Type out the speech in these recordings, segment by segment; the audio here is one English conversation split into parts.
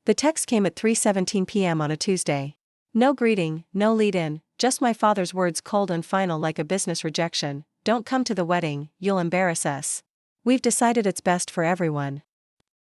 The text came at 3:17 p.m. on a Tuesday. No greeting, no lead-in, just my father's words cold and final like a business rejection. Don't come to the wedding, you'll embarrass us. We've decided it's best for everyone.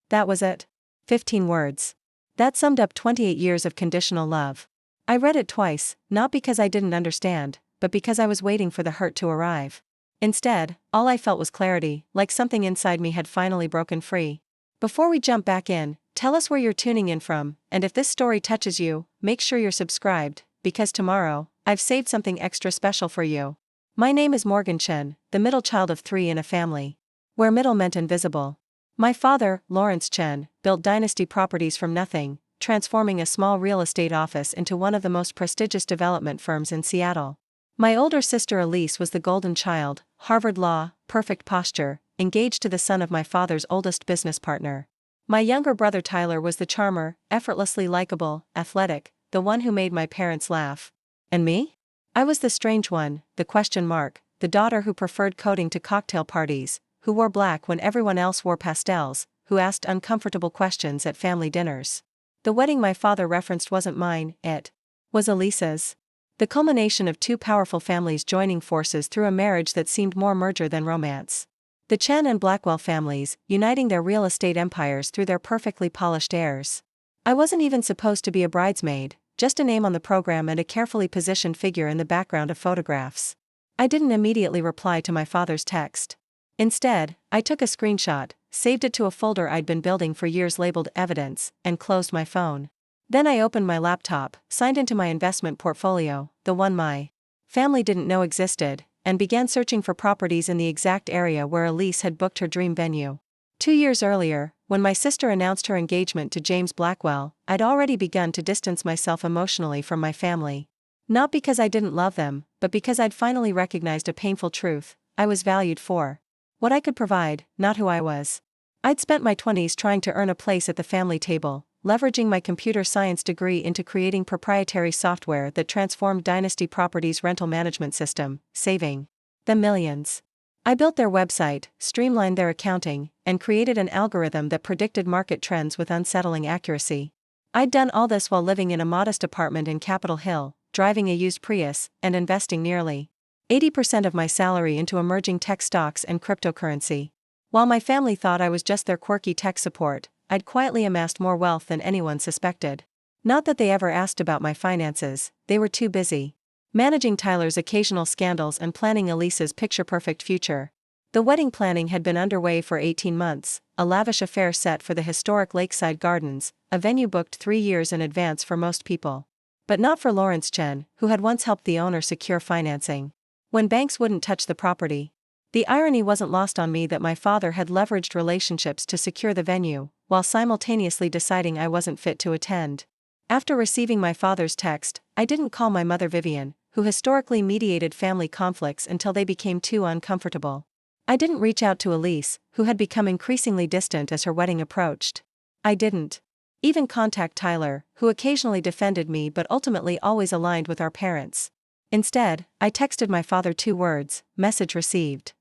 That was it. 15 words. That summed up 28 years of conditional love. I read it twice, not because I didn't understand, but because I was waiting for the hurt to arrive. Instead, all I felt was clarity, like something inside me had finally broken free. Before we jump back in, tell us where you're tuning in from, and if this story touches you, make sure you're subscribed, because tomorrow, I've saved something extra special for you. My name is Morgan Chen, the middle child of 3 in a family where middle meant invisible. My father, Lawrence Chen, built Dynasty Properties from nothing, transforming a small real estate office into one of the most prestigious development firms in Seattle. My older sister Elise was the golden child, Harvard Law, perfect posture, engaged to the son of my father's oldest business partner. My younger brother Tyler was the charmer, effortlessly likable, athletic, the one who made my parents laugh. And me? I was the strange one, the question mark, the daughter who preferred coding to cocktail parties, who wore black when everyone else wore pastels, who asked uncomfortable questions at family dinners. The wedding my father referenced wasn't mine, it was Elise's. The culmination of 2 powerful families joining forces through a marriage that seemed more merger than romance. The Chen and Blackwell families, uniting their real estate empires through their perfectly polished heirs. I wasn't even supposed to be a bridesmaid, just a name on the program and a carefully positioned figure in the background of photographs. I didn't immediately reply to my father's text. Instead, I took a screenshot, saved it to a folder I'd been building for years labeled Evidence, and closed my phone. Then I opened my laptop, signed into my investment portfolio, the one my family didn't know existed, and began searching for properties in the exact area where Elise had booked her dream venue. 2 years earlier, when my sister announced her engagement to James Blackwell, I'd already begun to distance myself emotionally from my family. Not because I didn't love them, but because I'd finally recognized a painful truth: I was valued for what I could provide, not who I was. I'd spent my 20s trying to earn a place at the family table, leveraging my computer science degree into creating proprietary software that transformed Dynasty Properties' rental management system, saving them millions. I built their website, streamlined their accounting, and created an algorithm that predicted market trends with unsettling accuracy. I'd done all this while living in a modest apartment in Capitol Hill, driving a used Prius, and investing nearly 80% of my salary into emerging tech stocks and cryptocurrency. While my family thought I was just their quirky tech support, I'd quietly amassed more wealth than anyone suspected. Not that they ever asked about my finances, they were too busy managing Tyler's occasional scandals and planning Elise's picture-perfect future. The wedding planning had been underway for 18 months, a lavish affair set for the historic Lakeside Gardens, a venue booked 3 years in advance for most people. But not for Lawrence Chen, who had once helped the owner secure financing when banks wouldn't touch the property. The irony wasn't lost on me that my father had leveraged relationships to secure the venue, while simultaneously deciding I wasn't fit to attend. After receiving my father's text, I didn't call my mother Vivian, who historically mediated family conflicts until they became too uncomfortable. I didn't reach out to Elise, who had become increasingly distant as her wedding approached. I didn't even contact Tyler, who occasionally defended me but ultimately always aligned with our parents. Instead, I texted my father 2 words, message received.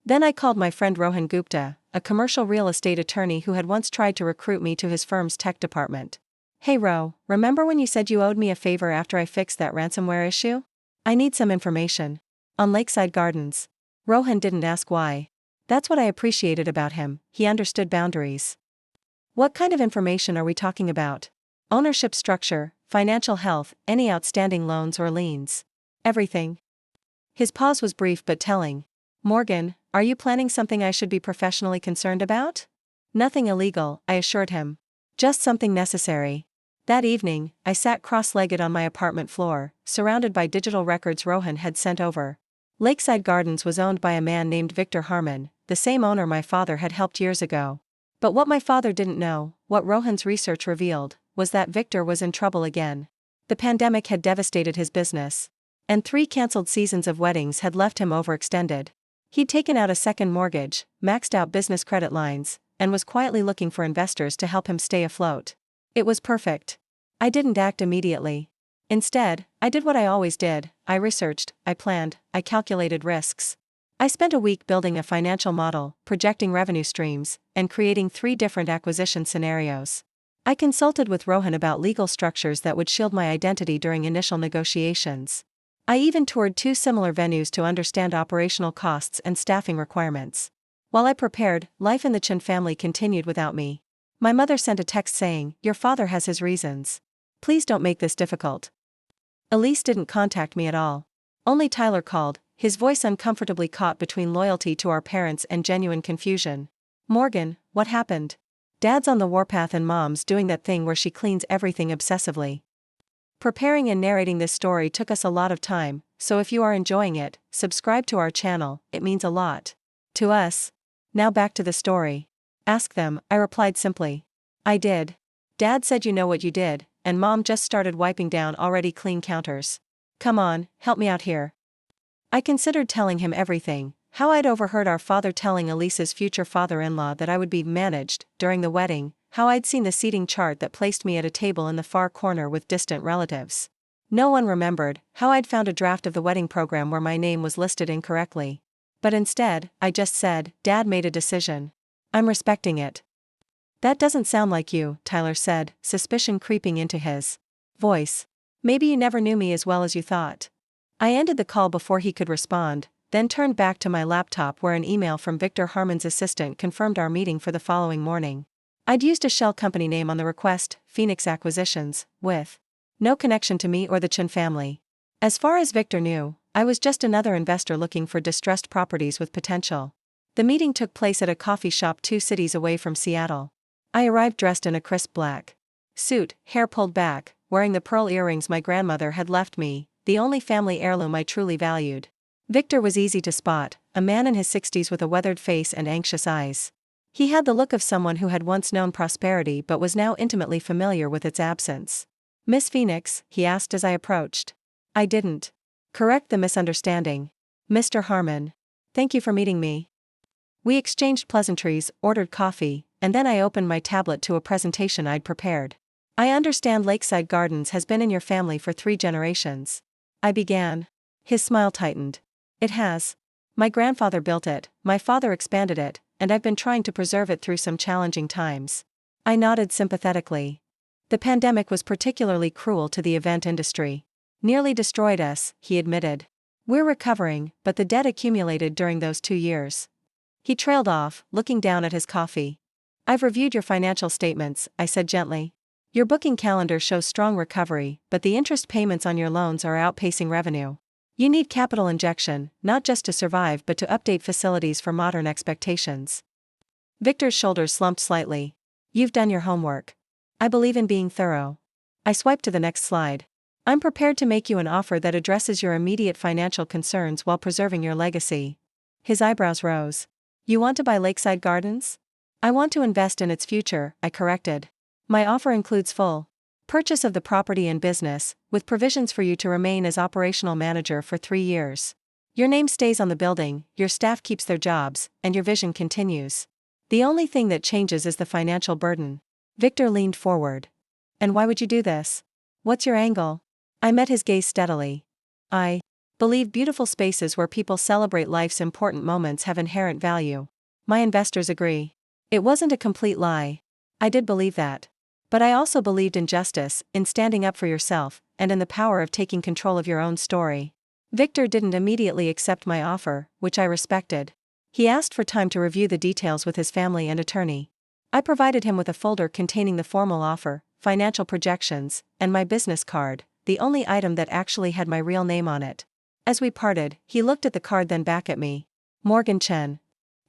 Then I called my friend Rohan Gupta, a commercial real estate attorney who had once tried to recruit me to his firm's tech department. Hey Ro, remember when you said you owed me a favor after I fixed that ransomware issue? I need some information on Lakeside Gardens. Rohan didn't ask why. That's what I appreciated about him, he understood boundaries. What kind of information are we talking about? Ownership structure, financial health, any outstanding loans or liens? Everything. His pause was brief but telling. Morgan, are you planning something I should be professionally concerned about? Nothing illegal, I assured him. Just something necessary. That evening, I sat cross-legged on my apartment floor, surrounded by digital records Rohan had sent over. Lakeside Gardens was owned by a man named Victor Harmon, the same owner my father had helped years ago. But what my father didn't know, what Rohan's research revealed, was that Victor was in trouble again. The pandemic had devastated his business. And 3 canceled seasons of weddings had left him overextended. He'd taken out a second mortgage, maxed out business credit lines, and was quietly looking for investors to help him stay afloat. It was perfect. I didn't act immediately. Instead, I did what I always did: I researched, I planned, I calculated risks. I spent a week building a financial model, projecting revenue streams, and creating 3 different acquisition scenarios. I consulted with Rohan about legal structures that would shield my identity during initial negotiations. I even toured 2 similar venues to understand operational costs and staffing requirements. While I prepared, life in the Chen family continued without me. My mother sent a text saying, "Your father has his reasons. Please don't make this difficult." Elise didn't contact me at all. Only Tyler called, his voice uncomfortably caught between loyalty to our parents and genuine confusion. "Morgan, what happened? Dad's on the warpath and Mom's doing that thing where she cleans everything obsessively." Preparing and narrating this story took us a lot of time, so if you are enjoying it, subscribe to our channel, it means a lot to us. Now back to the story. "Ask them," I replied simply. "I did. Dad said you know what you did, and Mom just started wiping down already clean counters. Come on, help me out here." I considered telling him everything, how I'd overheard our father telling Elise's future father-in-law that I would be managed during the wedding, how I'd seen the seating chart that placed me at a table in the far corner with distant relatives. No one remembered how I'd found a draft of the wedding program where my name was listed incorrectly. But instead, I just said, "Dad made a decision. I'm respecting it." "That doesn't sound like you," Tyler said, suspicion creeping into his voice. "Maybe you never knew me as well as you thought." I ended the call before he could respond, then turned back to my laptop where an email from Victor Harmon's assistant confirmed our meeting for the following morning. I'd used a shell company name on the request, Phoenix Acquisitions, with no connection to me or the Chen family. As far as Victor knew, I was just another investor looking for distressed properties with potential. The meeting took place at a coffee shop 2 cities away from Seattle. I arrived dressed in a crisp black suit, hair pulled back, wearing the pearl earrings my grandmother had left me, the only family heirloom I truly valued. Victor was easy to spot, a man in his 60s with a weathered face and anxious eyes. He had the look of someone who had once known prosperity but was now intimately familiar with its absence. "Miss Phoenix?" he asked as I approached. I didn't correct the misunderstanding. "Mr. Harmon. Thank you for meeting me." We exchanged pleasantries, ordered coffee, and then I opened my tablet to a presentation I'd prepared. "I understand Lakeside Gardens has been in your family for 3 generations. I began. His smile tightened. "It has. My grandfather built it, my father expanded it, and I've been trying to preserve it through some challenging times." I nodded sympathetically. "The pandemic was particularly cruel to the event industry. Nearly destroyed us," he admitted. "We're recovering, but the debt accumulated during those 2 years." He trailed off, looking down at his coffee. "I've reviewed your financial statements," I said gently. "Your booking calendar shows strong recovery, but the interest payments on your loans are outpacing revenue. You need capital injection, not just to survive but to update facilities for modern expectations." Victor's shoulders slumped slightly. "You've done your homework. I believe in being thorough." I swiped to the next slide. "I'm prepared to make you an offer that addresses your immediate financial concerns while preserving your legacy." His eyebrows rose. "You want to buy Lakeside Gardens?" "I want to invest in its future," I corrected. "My offer includes full purchase of the property and business, with provisions for you to remain as operational manager for 3 years. Your name stays on the building, your staff keeps their jobs, and your vision continues. The only thing that changes is the financial burden." Victor leaned forward. "And why would you do this? What's your angle?" I met his gaze steadily. "I believe beautiful spaces where people celebrate life's important moments have inherent value. My investors agree." It wasn't a complete lie. I did believe that. But I also believed in justice, in standing up for yourself, and in the power of taking control of your own story. Victor didn't immediately accept my offer, which I respected. He asked for time to review the details with his family and attorney. I provided him with a folder containing the formal offer, financial projections, and my business card, the only item that actually had my real name on it. As we parted, he looked at the card then back at me. "Morgan Chen.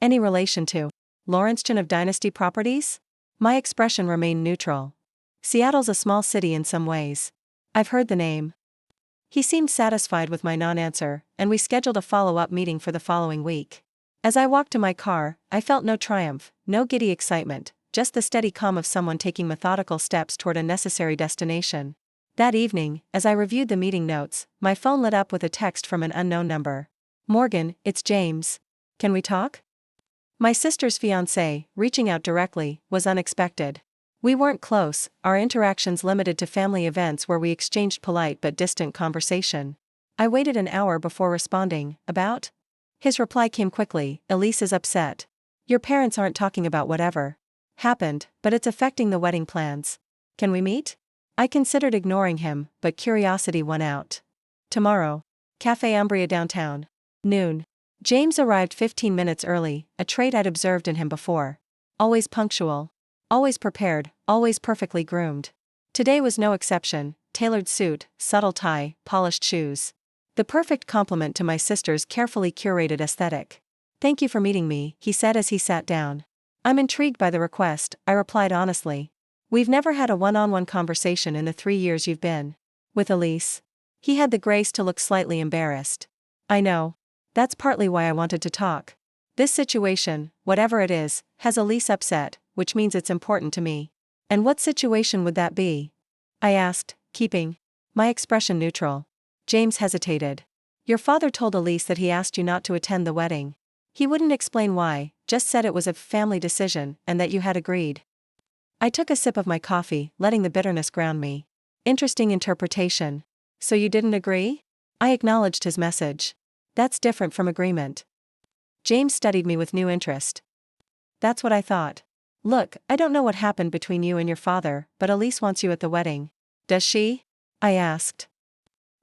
Any relation to Lawrence Chen of Dynasty Properties?" My expression remained neutral. "Seattle's a small city in some ways. I've heard the name." He seemed satisfied with my non-answer, and we scheduled a follow-up meeting for the following week. As I walked to my car, I felt no triumph, no giddy excitement, just the steady calm of someone taking methodical steps toward a necessary destination. That evening, as I reviewed the meeting notes, my phone lit up with a text from an unknown number. "Morgan, it's James. Can we talk?" My sister's fiancé, reaching out directly, was unexpected. We weren't close, our interactions limited to family events where we exchanged polite but distant conversation. I waited an hour before responding. "About?" His reply came quickly. "Elise is upset. Your parents aren't talking about whatever happened, but it's affecting the wedding plans. Can we meet? I considered ignoring him, but curiosity won out. Tomorrow. Café Umbria downtown. Noon. James arrived 15 minutes early, a trait I'd observed in him before. Always punctual. Always prepared, always perfectly groomed. Today was no exception: tailored suit, subtle tie, polished shoes. The perfect complement to my sister's carefully curated aesthetic. "Thank you for meeting me," he said as he sat down. "I'm intrigued by the request," I replied honestly. "We've never had a one-on-one conversation in the 3 years you've been with Elise." He had the grace to look slightly embarrassed. "I know. That's partly why I wanted to talk. This situation, whatever it is, has Elise upset, which means it's important to me." "And what situation would that be?" I asked, keeping my expression neutral. James hesitated. "Your father told Elise that he asked you not to attend the wedding. He wouldn't explain why, just said it was a family decision and that you had agreed." I took a sip of my coffee, letting the bitterness ground me. Interesting interpretation. "So you didn't agree?" I acknowledged his message. "That's different from agreement." James studied me with new interest. "That's what I thought. Look, I don't know what happened between you and your father, but Elise wants you at the wedding." "Does she?" I asked.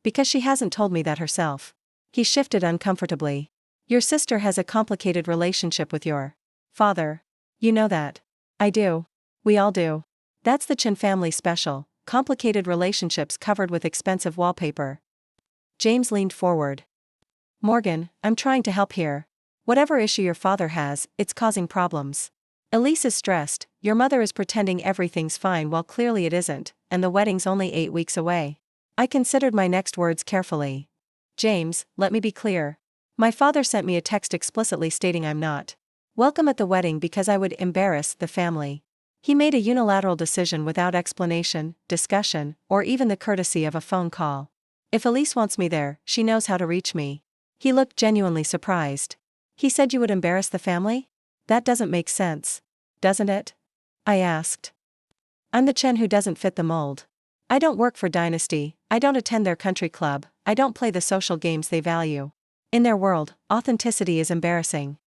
"Because she hasn't told me that herself." He shifted uncomfortably. "Your sister has a complicated relationship with your father. You know that." "I do. We all do. That's the Chen family special, complicated relationships covered with expensive wallpaper." James leaned forward. "Morgan, I'm trying to help here. Whatever issue your father has, it's causing problems. Elise is stressed, your mother is pretending everything's fine while clearly it isn't, and the wedding's only 8 weeks away." I considered my next words carefully. "James, let me be clear. My father sent me a text explicitly stating I'm not welcome at the wedding because I would embarrass the family. He made a unilateral decision without explanation, discussion, or even the courtesy of a phone call. If Elise wants me there, she knows how to reach me." He looked genuinely surprised. "He said you would embarrass the family? That doesn't make sense. Doesn't it?" I asked. "I'm the Chen who doesn't fit the mold. I don't work for Dynasty, I don't attend their country club, I don't play the social games they value. In their world, authenticity is embarrassing."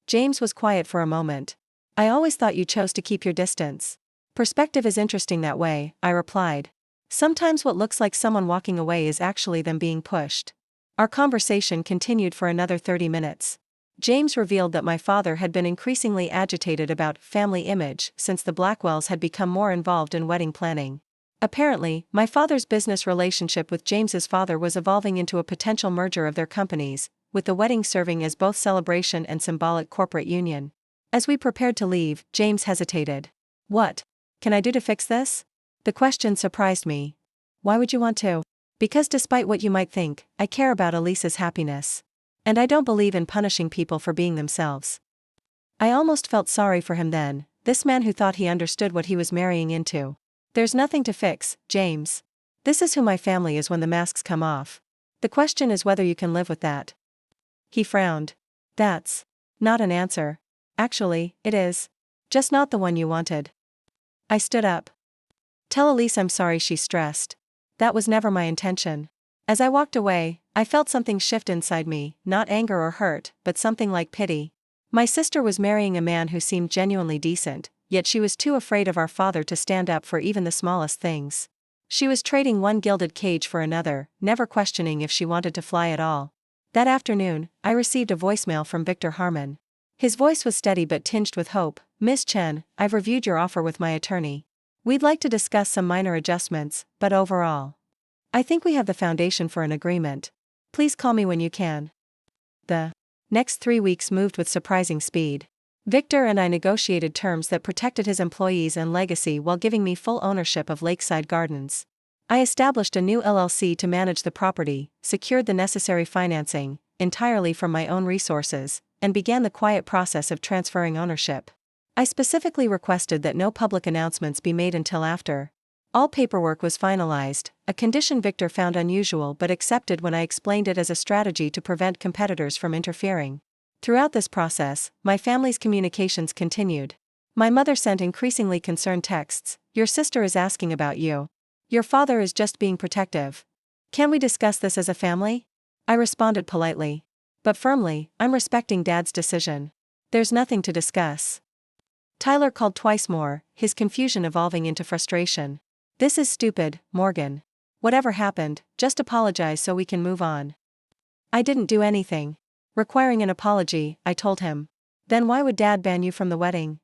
James was quiet for a moment. "I always thought you chose to keep your distance." "Perspective is interesting that way," I replied. "Sometimes what looks like someone walking away is actually them being pushed." Our conversation continued for another 30 minutes. James revealed that my father had been increasingly agitated about family image since the Blackwells had become more involved in wedding planning. Apparently, my father's business relationship with James's father was evolving into a potential merger of their companies, with the wedding serving as both celebration and symbolic corporate union. As we prepared to leave, James hesitated. "What can I do to fix this?" The question surprised me. "Why would you want to?" "Because despite what you might think, I care about Elise's happiness. And I don't believe in punishing people for being themselves." I almost felt sorry for him then, this man who thought he understood what he was marrying into. "There's nothing to fix, James. This is who my family is when the masks come off. The question is whether you can live with that." He frowned. "That's not an answer. Actually, it is. Just not the one you wanted." I stood up. "Tell Elise I'm sorry she's stressed. That was never my intention." As I walked away, I felt something shift inside me, not anger or hurt, but something like pity. My sister was marrying a man who seemed genuinely decent, yet she was too afraid of our father to stand up for even the smallest things. She was trading one gilded cage for another, never questioning if she wanted to fly at all. That afternoon, I received a voicemail from Victor Harmon. His voice was steady but tinged with hope. "Ms. Chen, I've reviewed your offer with my attorney. We'd like to discuss some minor adjustments, but overall, I think we have the foundation for an agreement. Please call me when you can." The next 3 weeks moved with surprising speed. Victor and I negotiated terms that protected his employees and legacy while giving me full ownership of Lakeside Gardens. I established a new LLC to manage the property, secured the necessary financing, entirely from my own resources, and began the quiet process of transferring ownership. I specifically requested that no public announcements be made until after all paperwork was finalized, a condition Victor found unusual but accepted when I explained it as a strategy to prevent competitors from interfering. Throughout this process, my family's communications continued. My mother sent increasingly concerned texts. "Your sister is asking about you. Your father is just being protective. Can we discuss this as a family?" I responded politely. But firmly, "I'm respecting Dad's decision. There's nothing to discuss." Tyler called twice more, his confusion evolving into frustration. This is stupid, Morgan. Whatever happened, just apologize so we can move on. I didn't do anything. Requiring an apology, I told him. Then why would Dad ban you from the wedding?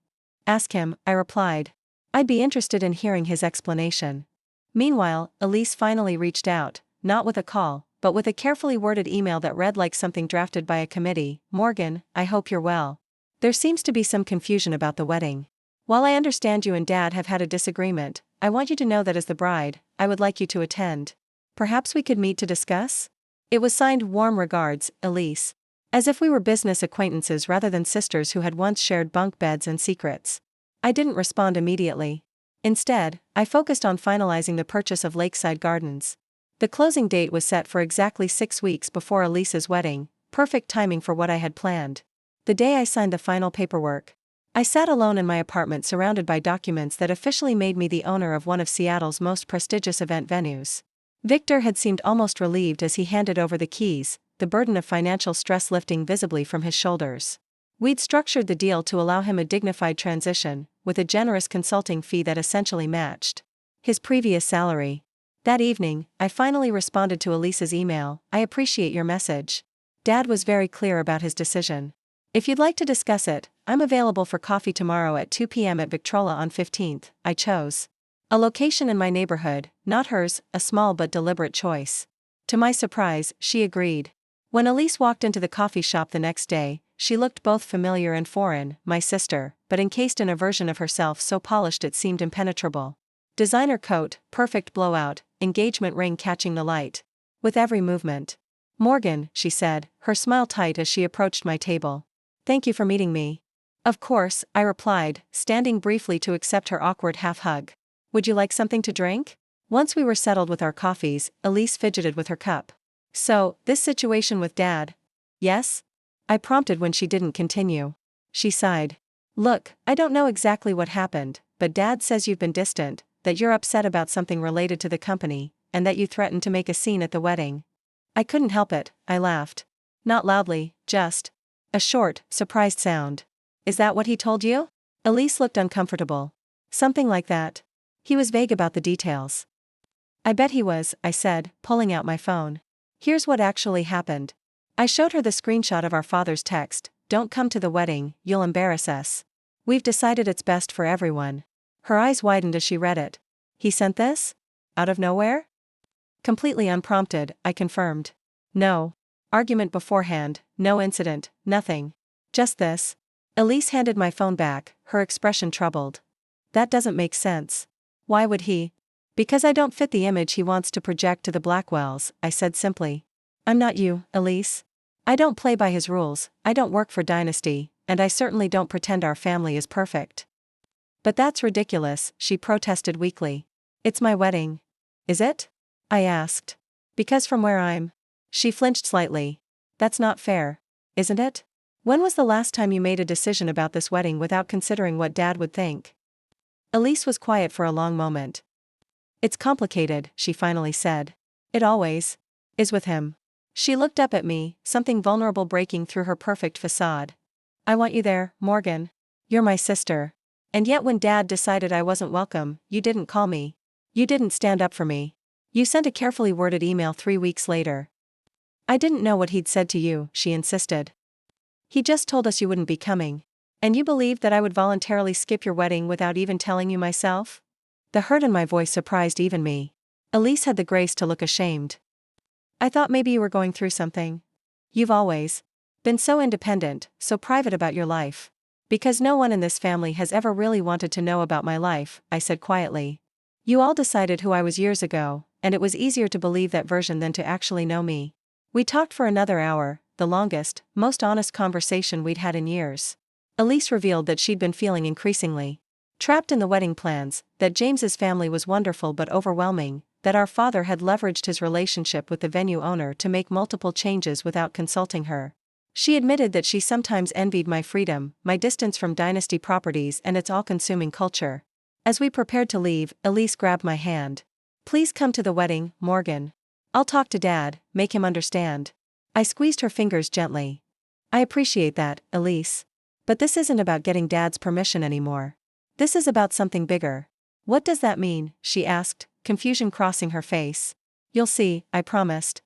Ask him, I replied. I'd be interested in hearing his explanation. Meanwhile, Elise finally reached out, not with a call, but with a carefully worded email that read like something drafted by a committee. Morgan, I hope you're well. There seems to be some confusion about the wedding. While I understand you and Dad have had a disagreement, I want you to know that as the bride, I would like you to attend. Perhaps we could meet to discuss? It was signed Warm Regards, Elise. As if we were business acquaintances rather than sisters who had once shared bunk beds and secrets. I didn't respond immediately. Instead, I focused on finalizing the purchase of Lakeside Gardens. The closing date was set for exactly 6 weeks before Elise's wedding, perfect timing for what I had planned. The day I signed the final paperwork, I sat alone in my apartment surrounded by documents that officially made me the owner of one of Seattle's most prestigious event venues. Victor had seemed almost relieved as he handed over the keys, the burden of financial stress lifting visibly from his shoulders. We'd structured the deal to allow him a dignified transition, with a generous consulting fee that essentially matched his previous salary. That evening, I finally responded to Elise's email. I appreciate your message. Dad was very clear about his decision. If you'd like to discuss it, I'm available for coffee tomorrow at 2 p.m. at Victrola on 15th. I chose a location in my neighborhood, not hers, a small but deliberate choice. To my surprise, she agreed. When Elise walked into the coffee shop the next day, she looked both familiar and foreign, my sister, but encased in a version of herself so polished it seemed impenetrable. Designer coat, perfect blowout, engagement ring catching the light. With every movement. Morgan, she said, her smile tight as she approached my table. Thank you for meeting me. Of course, I replied, standing briefly to accept her awkward half-hug. Would you like something to drink? Once we were settled with our coffees, Elise fidgeted with her cup. So, this situation with Dad? Yes? I prompted when she didn't continue. She sighed. Look, I don't know exactly what happened, but Dad says you've been distant, that you're upset about something related to the company, and that you threatened to make a scene at the wedding. I couldn't help it, I laughed. Not loudly, just a short, surprised sound. Is that what he told you? Elise looked uncomfortable. Something like that. He was vague about the details. I bet he was, I said, pulling out my phone. Here's what actually happened. I showed her the screenshot of our father's text, "Don't come to the wedding, you'll embarrass us. We've decided it's best for everyone." Her eyes widened as she read it. He sent this? Out of nowhere? Completely unprompted, I confirmed. No argument beforehand, no incident, nothing. Just this. Elise handed my phone back, her expression troubled. That doesn't make sense. Why would he? Because I don't fit the image he wants to project to the Blackwells, I said simply. I'm not you, Elise. I don't play by his rules, I don't work for Dynasty, and I certainly don't pretend our family is perfect. But that's ridiculous, she protested weakly. It's my wedding. Is it? I asked. Because from where I'm. She flinched slightly. That's not fair, isn't it? When was the last time you made a decision about this wedding without considering what Dad would think? Elise was quiet for a long moment. It's complicated, she finally said. It always is with him. She looked up at me, something vulnerable breaking through her perfect facade. I want you there, Morgan. You're my sister. And yet when Dad decided I wasn't welcome, you didn't call me. You didn't stand up for me. You sent a carefully worded email 3 weeks later. I didn't know what he'd said to you, she insisted. He just told us you wouldn't be coming. And you believed that I would voluntarily skip your wedding without even telling you myself? The hurt in my voice surprised even me. Elise had the grace to look ashamed. I thought maybe you were going through something. You've always been so independent, so private about your life. Because no one in this family has ever really wanted to know about my life, I said quietly. You all decided who I was years ago, and it was easier to believe that version than to actually know me. We talked for another hour, the longest, most honest conversation we'd had in years. Elise revealed that she'd been feeling increasingly trapped in the wedding plans, that James's family was wonderful but overwhelming, that our father had leveraged his relationship with the venue owner to make multiple changes without consulting her. She admitted that she sometimes envied my freedom, my distance from Dynasty Properties and its all-consuming culture. As we prepared to leave, Elise grabbed my hand. Please come to the wedding, Morgan. I'll talk to Dad, make him understand. I squeezed her fingers gently. I appreciate that, Elise. But this isn't about getting Dad's permission anymore. This is about something bigger. What does that mean? She asked, confusion crossing her face. You'll see, I promised.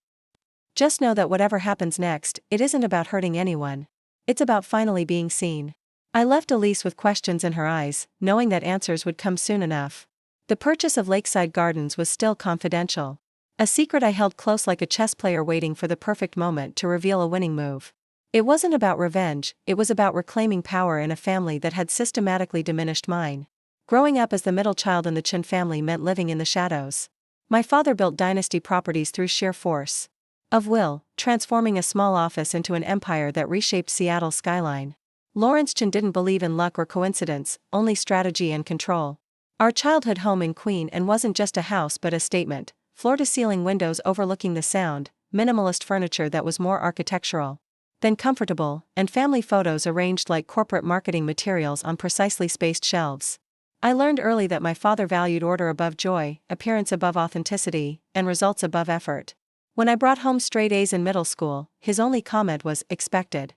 Just know that whatever happens next, it isn't about hurting anyone. It's about finally being seen. I left Elise with questions in her eyes, knowing that answers would come soon enough. The purchase of Lakeside Gardens was still confidential. A secret I held close like a chess player waiting for the perfect moment to reveal a winning move. It wasn't about revenge, it was about reclaiming power in a family that had systematically diminished mine. Growing up as the middle child in the Chen family meant living in the shadows. My father built Dynasty Properties through sheer force of will, transforming a small office into an empire that reshaped Seattle's skyline. Lawrence Chen didn't believe in luck or coincidence, only strategy and control. Our childhood home in Queen and wasn't just a house but a statement, floor-to-ceiling windows overlooking the sound, minimalist furniture that was more architectural than comfortable, and family photos arranged like corporate marketing materials on precisely spaced shelves. I learned early that my father valued order above joy, appearance above authenticity, and results above effort. When I brought home straight A's in middle school, his only comment was, expected.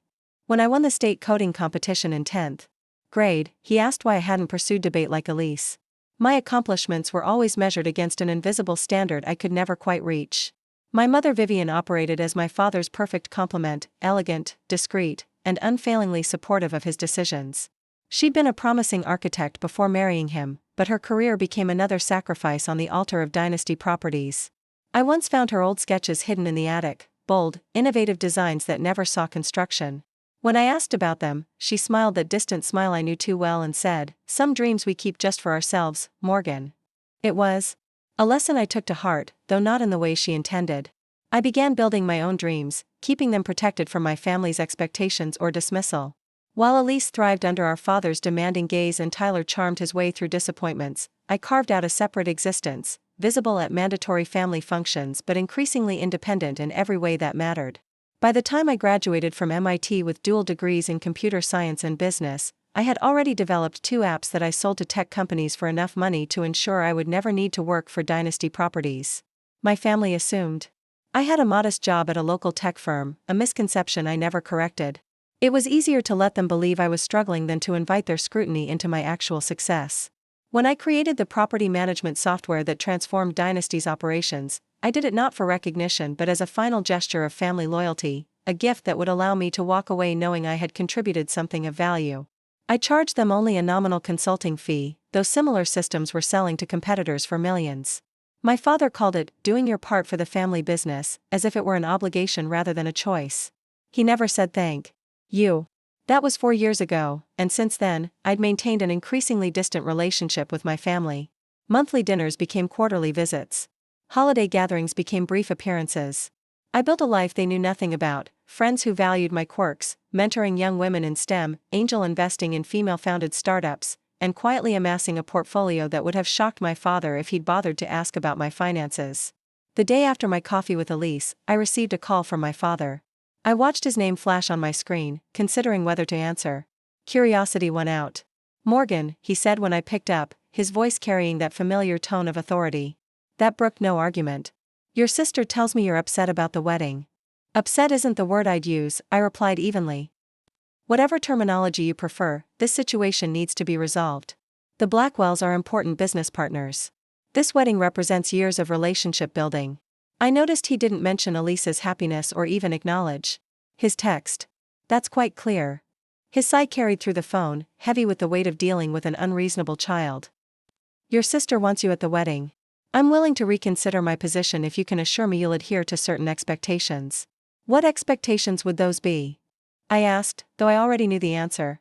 When I won the state coding competition in 10th grade, he asked why I hadn't pursued debate like Elise. My accomplishments were always measured against an invisible standard I could never quite reach. My mother Vivian operated as my father's perfect complement, elegant, discreet, and unfailingly supportive of his decisions. She'd been a promising architect before marrying him, but her career became another sacrifice on the altar of Dynasty Properties. I once found her old sketches hidden in the attic, bold, innovative designs that never saw construction. When I asked about them, she smiled that distant smile I knew too well and said, "Some dreams we keep just for ourselves, Morgan." It was a lesson I took to heart, though not in the way she intended. I began building my own dreams, keeping them protected from my family's expectations or dismissal. While Elise thrived under our father's demanding gaze and Tyler charmed his way through disappointments, I carved out a separate existence, visible at mandatory family functions but increasingly independent in every way that mattered. By the time I graduated from MIT with dual degrees in computer science and business, I had already developed 2 apps that I sold to tech companies for enough money to ensure I would never need to work for Dynasty Properties. My family assumed I had a modest job at a local tech firm, a misconception I never corrected. It was easier to let them believe I was struggling than to invite their scrutiny into my actual success. When I created the property management software that transformed Dynasty's operations, I did it not for recognition but as a final gesture of family loyalty, a gift that would allow me to walk away knowing I had contributed something of value. I charged them only a nominal consulting fee, though similar systems were selling to competitors for millions. My father called it, doing your part for the family business, as if it were an obligation rather than a choice. He never said thank you. That was 4 years ago, and since then, I'd maintained an increasingly distant relationship with my family. Monthly dinners became quarterly visits. Holiday gatherings became brief appearances. I built a life they knew nothing about, friends who valued my quirks, mentoring young women in STEM, angel investing in female-founded startups, and quietly amassing a portfolio that would have shocked my father if he'd bothered to ask about my finances. The day after my coffee with Elise, I received a call from my father. I watched his name flash on my screen, considering whether to answer. Curiosity won out. "Morgan," he said when I picked up, his voice carrying that familiar tone of authority. That brooked no argument. "Your sister tells me you're upset about the wedding." "Upset isn't the word I'd use," I replied evenly. "Whatever terminology you prefer, this situation needs to be resolved. The Blackwells are important business partners. This wedding represents years of relationship building." I noticed he didn't mention Elise's happiness or even acknowledge his text. "That's quite clear." His sigh carried through the phone, heavy with the weight of dealing with an unreasonable child. "Your sister wants you at the wedding. I'm willing to reconsider my position if you can assure me you'll adhere to certain expectations." "What expectations would those be?" I asked, though I already knew the answer.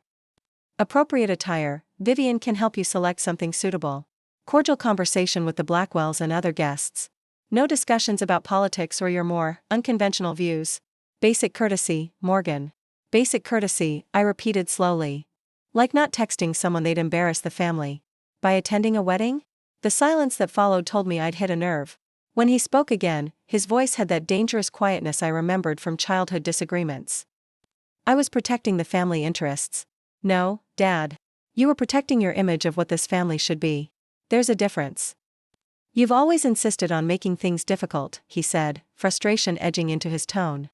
"Appropriate attire, Vivian can help you select something suitable. Cordial conversation with the Blackwells and other guests. No discussions about politics or your more unconventional views. Basic courtesy, Morgan." "Basic courtesy," I repeated slowly. "Like not texting someone they'd embarrass the family. By attending a wedding?" The silence that followed told me I'd hit a nerve. When he spoke again, his voice had that dangerous quietness I remembered from childhood disagreements. "I was protecting the family interests." "No, Dad. You were protecting your image of what this family should be. There's a difference." "You've always insisted on making things difficult," he said, frustration edging into his tone.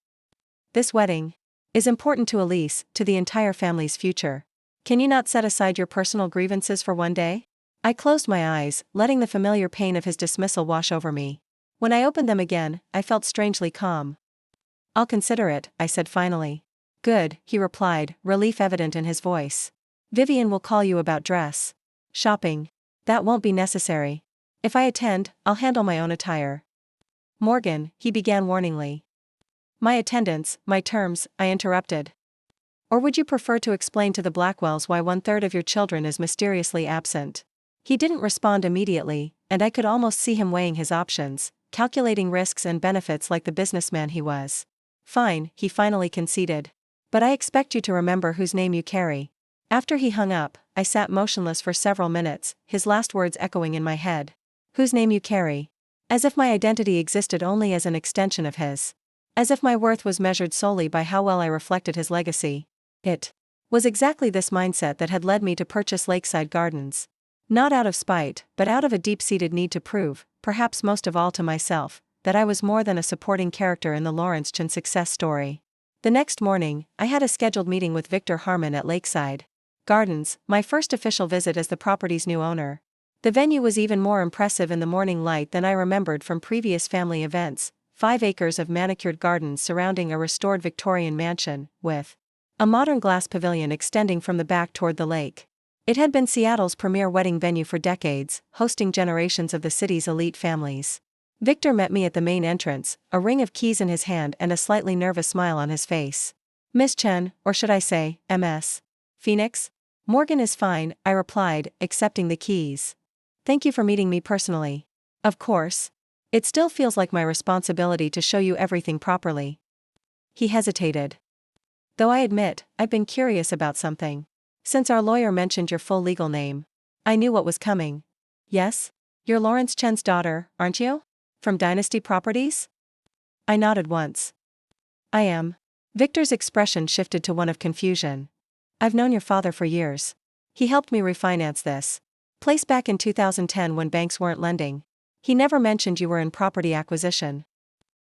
"This wedding is important to Elise, to the entire family's future. Can you not set aside your personal grievances for one day? I closed my eyes, letting the familiar pain of his dismissal wash over me. When I opened them again, I felt strangely calm. I'll consider it, I said finally. Good, he replied, relief evident in his voice. Vivian will call you about dress shopping. That won't be necessary. If I attend, I'll handle my own attire. Morgan, he began warningly. My attendance, my terms, I interrupted. Or would you prefer to explain to the Blackwells why 1/3 of your children is mysteriously absent? He didn't respond immediately, and I could almost see him weighing his options, calculating risks and benefits like the businessman he was. Fine, he finally conceded. But I expect you to remember whose name you carry. After he hung up, I sat motionless for several minutes, his last words echoing in my head. Whose name you carry? As if my identity existed only as an extension of his. As if my worth was measured solely by how well I reflected his legacy. It was exactly this mindset that had led me to purchase Lakeside Gardens. Not out of spite, but out of a deep-seated need to prove, perhaps most of all to myself, that I was more than a supporting character in the Morgan Chen success story. The next morning, I had a scheduled meeting with Victor Harmon at Lakeside Gardens, my first official visit as the property's new owner. The venue was even more impressive in the morning light than I remembered from previous family events, 5 acres of manicured gardens surrounding a restored Victorian mansion, with a modern glass pavilion extending from the back toward the lake. It had been Seattle's premier wedding venue for decades, hosting generations of the city's elite families. Victor met me at the main entrance, a ring of keys in his hand and a slightly nervous smile on his face. Miss Chen, or should I say, Ms. Phoenix? Morgan is fine, I replied, accepting the keys. Thank you for meeting me personally. Of course. It still feels like my responsibility to show you everything properly. He hesitated. Though I admit, I've been curious about something. Since our lawyer mentioned your full legal name, I knew what was coming. Yes? You're Lawrence Chen's daughter, aren't you? From Dynasty Properties? I nodded once. I am. Victor's expression shifted to one of confusion. I've known your father for years. He helped me refinance this place back in 2010 when banks weren't lending. He never mentioned you were in property acquisition.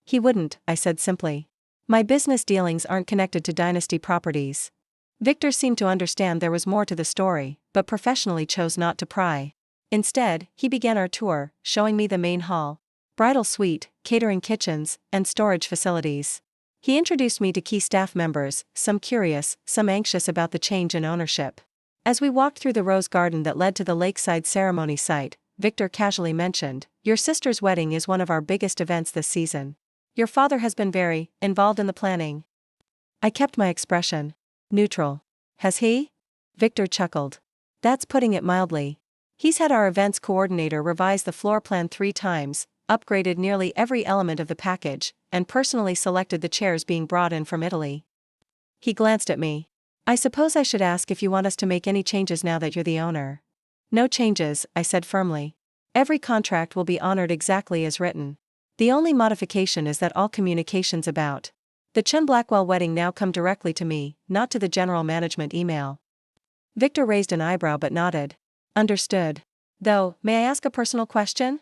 He wouldn't, I said simply. My business dealings aren't connected to Dynasty Properties. Victor seemed to understand there was more to the story, but professionally chose not to pry. Instead, he began our tour, showing me the main hall, bridal suite, catering kitchens, and storage facilities. He introduced me to key staff members, some curious, some anxious about the change in ownership. As we walked through the rose garden that led to the lakeside ceremony site, Victor casually mentioned, "Your sister's wedding is one of our biggest events this season. Your father has been very involved in the planning." I kept my expression neutral. Has he? Victor chuckled. That's putting it mildly. He's had our events coordinator revise the floor plan 3 times, upgraded nearly every element of the package, and personally selected the chairs being brought in from Italy. He glanced at me. I suppose I should ask if you want us to make any changes now that you're the owner. No changes, I said firmly. Every contract will be honored exactly as written. The only modification is that all communications about the Chen Blackwell wedding now come directly to me, not to the general management email. Victor raised an eyebrow but nodded. Understood. Though, may I ask a personal question?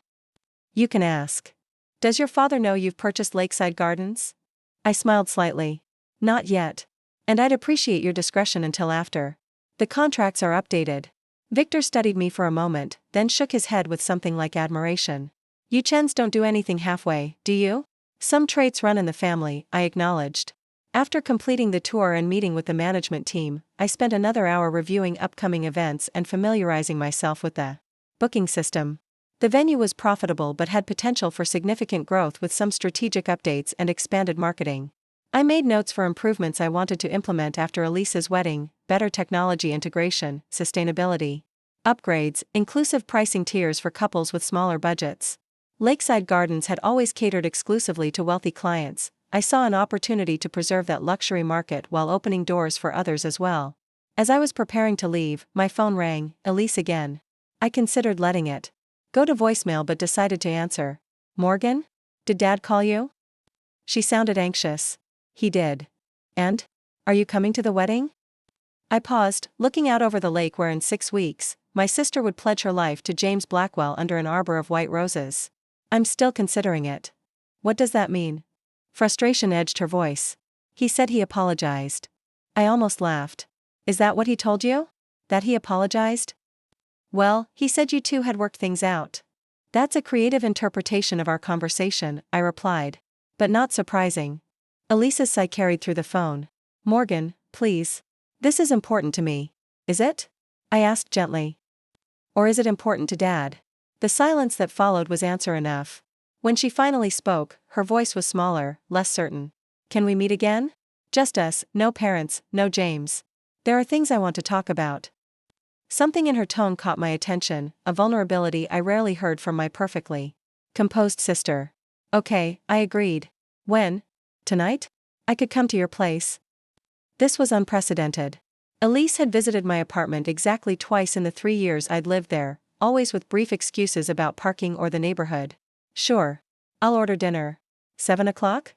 You can ask. Does your father know you've purchased Lakeside Gardens? I smiled slightly. Not yet. And I'd appreciate your discretion until after the contracts are updated. Victor studied me for a moment, then shook his head with something like admiration. You Chens don't do anything halfway, do you? Some traits run in the family, I acknowledged. After completing the tour and meeting with the management team, I spent another hour reviewing upcoming events and familiarizing myself with the booking system. The venue was profitable but had potential for significant growth with some strategic updates and expanded marketing. I made notes for improvements I wanted to implement after Elise's wedding: better technology integration, sustainability upgrades, inclusive pricing tiers for couples with smaller budgets. Lakeside Gardens had always catered exclusively to wealthy clients. I saw an opportunity to preserve that luxury market while opening doors for others as well. As I was preparing to leave, my phone rang. Elise again. I considered letting it go to voicemail but decided to answer. Morgan? Did Dad call you? She sounded anxious. He did. And? Are you coming to the wedding? I paused, looking out over the lake where in 6 weeks, my sister would pledge her life to James Blackwell under an arbor of white roses. I'm still considering it. What does that mean? Frustration edged her voice. He said he apologized. I almost laughed. Is that what he told you? That he apologized? Well, he said you two had worked things out. That's a creative interpretation of our conversation, I replied. But not surprising. Elise's sigh carried through the phone. Morgan, please. This is important to me. Is it? I asked gently. Or is it important to Dad? The silence that followed was answer enough. When she finally spoke, her voice was smaller, less certain. Can we meet again? Just us, no parents, no James. There are things I want to talk about. Something in her tone caught my attention, a vulnerability I rarely heard from my perfectly composed sister. Okay, I agreed. When? Tonight? I could come to your place. This was unprecedented. Elise had visited my apartment exactly twice in the 3 years I'd lived there, always with brief excuses about parking or the neighborhood. Sure. I'll order dinner. 7 o'clock?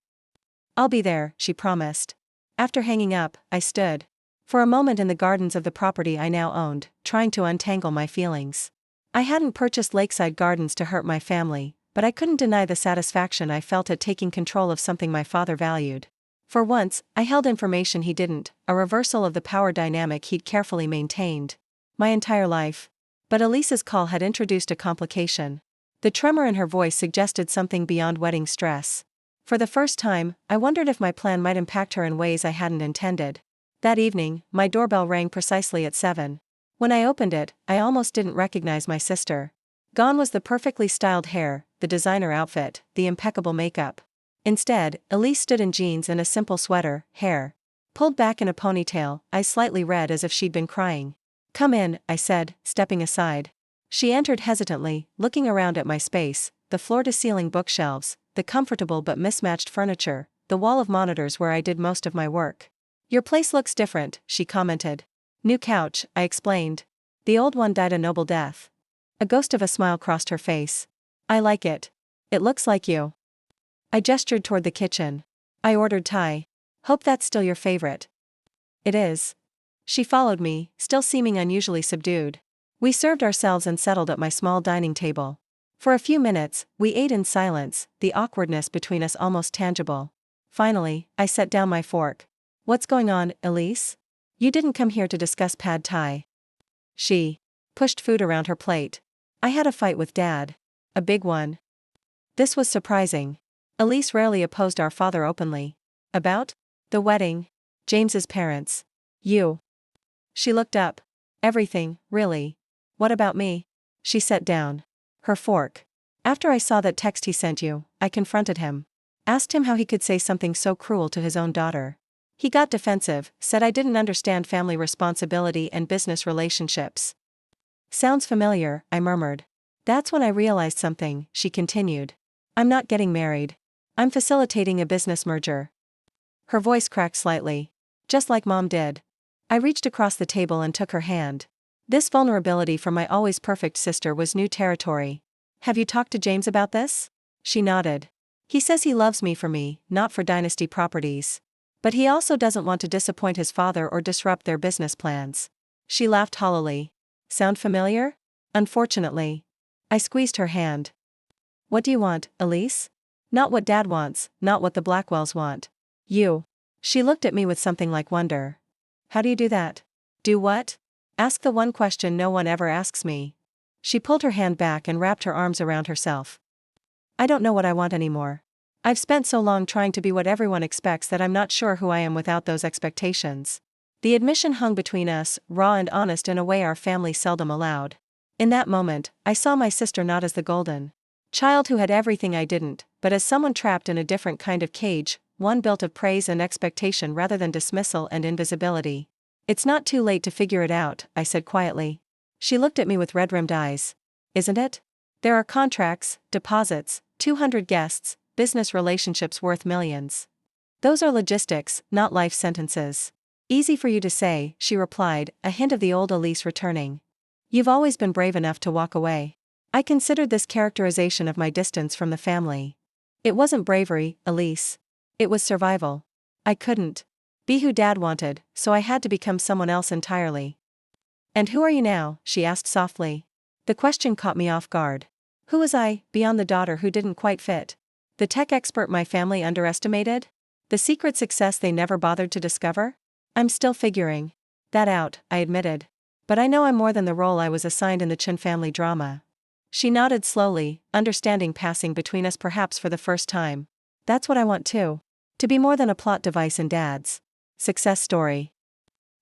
I'll be there, she promised. After hanging up, I stood for a moment in the gardens of the property I now owned, trying to untangle my feelings. I hadn't purchased lakeside gardens to hurt my family, but I couldn't deny the satisfaction I felt at taking control of something my father valued. For once, I held information he didn't, a reversal of the power dynamic he'd carefully maintained my entire life. But Elise's call had introduced a complication. The tremor in her voice suggested something beyond wedding stress. For the first time, I wondered if my plan might impact her in ways I hadn't intended. That evening, my doorbell rang precisely at 7. When I opened it, I almost didn't recognize my sister. Gone was the perfectly styled hair, the designer outfit, the impeccable makeup. Instead, Elise stood in jeans and a simple sweater, hair pulled back in a ponytail, eyes slightly red as if she'd been crying. Come in, I said, stepping aside. She entered hesitantly, looking around at my space, the floor-to-ceiling bookshelves, the comfortable but mismatched furniture, the wall of monitors where I did most of my work. Your place looks different, she commented. New couch, I explained. The old one died a noble death. A ghost of a smile crossed her face. I like it. It looks like you. I gestured toward the kitchen. I ordered Thai. Hope that's still your favorite. It is. She followed me, still seeming unusually subdued. We served ourselves and settled at my small dining table. For a few minutes, we ate in silence, the awkwardness between us almost tangible. Finally, I set down my fork. What's going on, Elise? You didn't come here to discuss pad thai. She pushed food around her plate. I had a fight with Dad. A big one. This was surprising. Elise rarely opposed our father openly. About? The wedding. James's parents. You. She looked up. Everything, really. What about me? She set down her fork. After I saw that text he sent you, I confronted him. Asked him how he could say something so cruel to his own daughter. He got defensive, said I didn't understand family responsibility and business relationships. Sounds familiar, I murmured. That's when I realized something, she continued. I'm not getting married. I'm facilitating a business merger. Her voice cracked slightly. Just like Mom did. I reached across the table and took her hand. This vulnerability from my always perfect sister was new territory. Have you talked to James about this? She nodded. He says he loves me for me, not for Dynasty Properties. But he also doesn't want to disappoint his father or disrupt their business plans. She laughed hollowly. Sound familiar? Unfortunately. I squeezed her hand. What do you want, Elise? Not what Dad wants, not what the Blackwells want. You. She looked at me with something like wonder. How do you do that? Do what? Ask the one question no one ever asks me. She pulled her hand back and wrapped her arms around herself. I don't know what I want anymore. I've spent so long trying to be what everyone expects that I'm not sure who I am without those expectations. The admission hung between us, raw and honest in a way our family seldom allowed. In that moment, I saw my sister not as the golden child who had everything I didn't, but as someone trapped in a different kind of cage, one built of praise and expectation rather than dismissal and invisibility. It's not too late to figure it out, I said quietly. She looked at me with red-rimmed eyes. Isn't it? There are contracts, deposits, 200 guests, business relationships worth millions. Those are logistics, not life sentences. Easy for you to say, she replied, a hint of the old Elise returning. You've always been brave enough to walk away. I considered this characterization of my distance from the family. It wasn't bravery, Elise. It was survival. I couldn't be who Dad wanted, so I had to become someone else entirely. And who are you now? She asked softly. The question caught me off guard. Who was I, beyond the daughter who didn't quite fit? The tech expert my family underestimated? The secret success they never bothered to discover? I'm still figuring that out, I admitted. But I know I'm more than the role I was assigned in the Chen family drama. She nodded slowly, understanding passing between us perhaps for the first time. That's what I want too. To be more than a plot device in Dad's success story.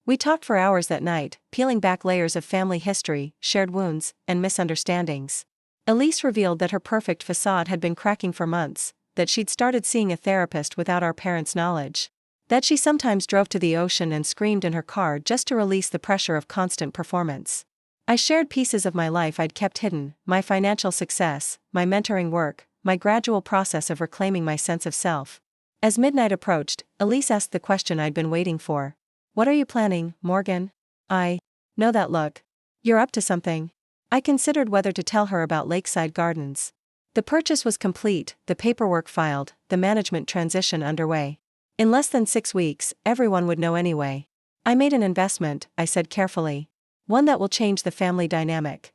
We talked for hours that night, peeling back layers of family history, shared wounds, and misunderstandings. Elise revealed that her perfect facade had been cracking for months, that she'd started seeing a therapist without our parents' knowledge. That she sometimes drove to the ocean and screamed in her car just to release the pressure of constant performance. I shared pieces of my life I'd kept hidden, my financial success, my mentoring work, my gradual process of reclaiming my sense of self. As midnight approached, Elise asked the question I'd been waiting for. What are you planning, Morgan? I know that look. You're up to something. I considered whether to tell her about Lakeside Gardens. The purchase was complete, the paperwork filed, the management transition underway. In less than 6 weeks, everyone would know anyway. I made an investment, I said carefully. One that will change the family dynamic.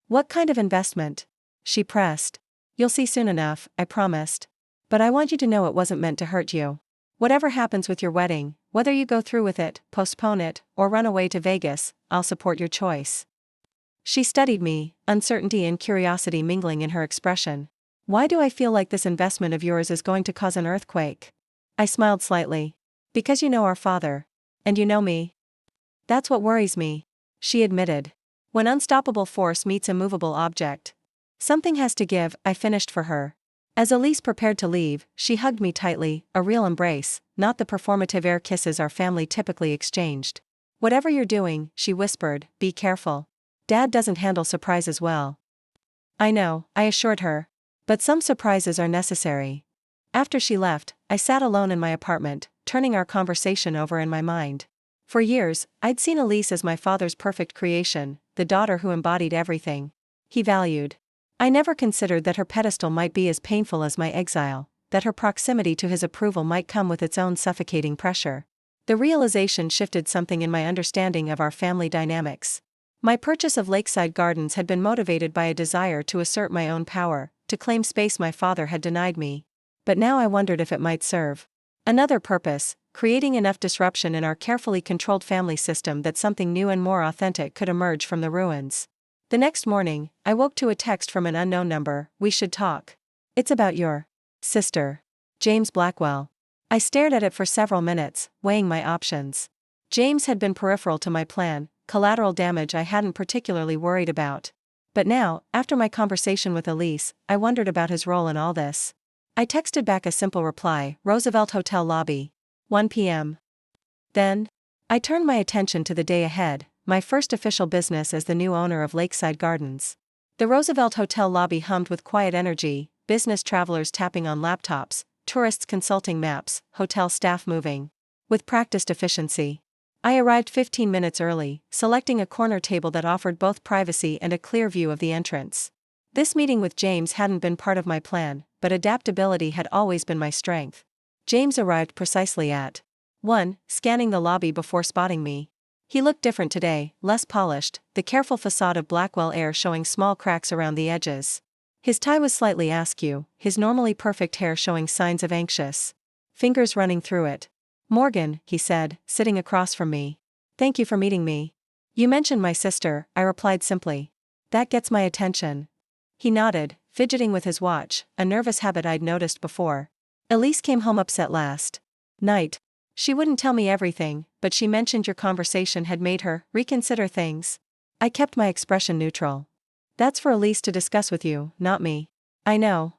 What kind of investment? She pressed. You'll see soon enough, I promised. But I want you to know it wasn't meant to hurt you. Whatever happens with your wedding, whether you go through with it, postpone it, or run away to Vegas, I'll support your choice. She studied me, uncertainty and curiosity mingling in her expression. Why do I feel like this investment of yours is going to cause an earthquake? I smiled slightly. Because you know our father. And you know me. That's what worries me, she admitted. When unstoppable force meets a movable object. Something has to give, I finished for her. As Elise prepared to leave, she hugged me tightly, a real embrace, not the performative air kisses our family typically exchanged. Whatever you're doing, she whispered, be careful. Dad doesn't handle surprises well. I know, I assured her. But some surprises are necessary. After she left, I sat alone in my apartment, turning our conversation over in my mind. For years, I'd seen Elise as my father's perfect creation, the daughter who embodied everything he valued. I never considered that her pedestal might be as painful as my exile, that her proximity to his approval might come with its own suffocating pressure. The realization shifted something in my understanding of our family dynamics. My purchase of Lakeside Gardens had been motivated by a desire to assert my own power, to claim space my father had denied me. But now I wondered if it might serve another purpose, creating enough disruption in our carefully controlled family system that something new and more authentic could emerge from the ruins. The next morning, I woke to a text from an unknown number. We should talk. It's about your sister, James Blackwell. I stared at it for several minutes, weighing my options. James had been peripheral to my plan, collateral damage I hadn't particularly worried about. But now, after my conversation with Elise, I wondered about his role in all this. I texted back a simple reply, Roosevelt Hotel lobby. 1 p.m. Then, I turned my attention to the day ahead, my first official business as the new owner of Lakeside Gardens. The Roosevelt Hotel lobby hummed with quiet energy, business travelers tapping on laptops, tourists consulting maps, hotel staff moving with practiced efficiency. I arrived 15 minutes early, selecting a corner table that offered both privacy and a clear view of the entrance. This meeting with James hadn't been part of my plan, but adaptability had always been my strength. James arrived precisely at 1, scanning the lobby before spotting me. He looked different today, less polished, the careful facade of Blackwell air showing small cracks around the edges. His tie was slightly askew, his normally perfect hair showing signs of anxious fingers running through it. Morgan, he said, sitting across from me. Thank you for meeting me. You mentioned my sister, I replied simply. That gets my attention. He nodded, fidgeting with his watch, a nervous habit I'd noticed before. Elise came home upset last night. She wouldn't tell me everything, but she mentioned your conversation had made her reconsider things. I kept my expression neutral. That's for Elise to discuss with you, not me. I know,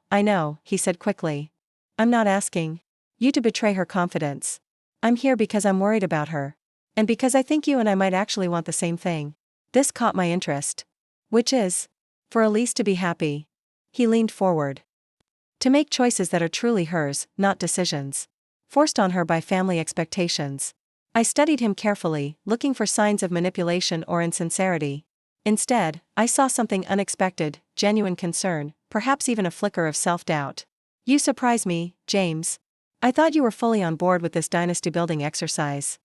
he said quickly. I'm not asking you to betray her confidence. I'm here because I'm worried about her. And because I think you and I might actually want the same thing. This caught my interest. Which is? For Elise to be happy. He leaned forward. To make choices that are truly hers, not decisions forced on her by family expectations. I studied him carefully, looking for signs of manipulation or insincerity. Instead, I saw something unexpected, genuine concern, perhaps even a flicker of self-doubt. You surprise me, James. I thought you were fully on board with this dynasty building exercise.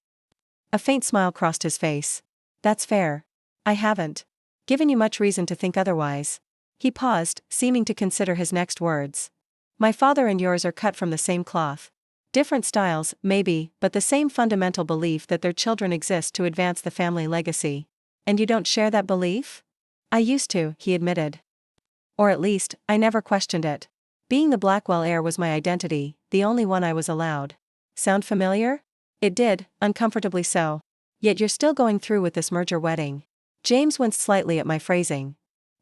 A faint smile crossed his face. That's fair. I haven't given you much reason to think otherwise. He paused, seeming to consider his next words. My father and yours are cut from the same cloth. Different styles, maybe, but the same fundamental belief that their children exist to advance the family legacy. And you don't share that belief? I used to, he admitted. Or at least, I never questioned it. Being the Blackwell heir was my identity, the only one I was allowed. Sound familiar? It did, uncomfortably so. Yet you're still going through with this merger wedding. James winced slightly at my phrasing.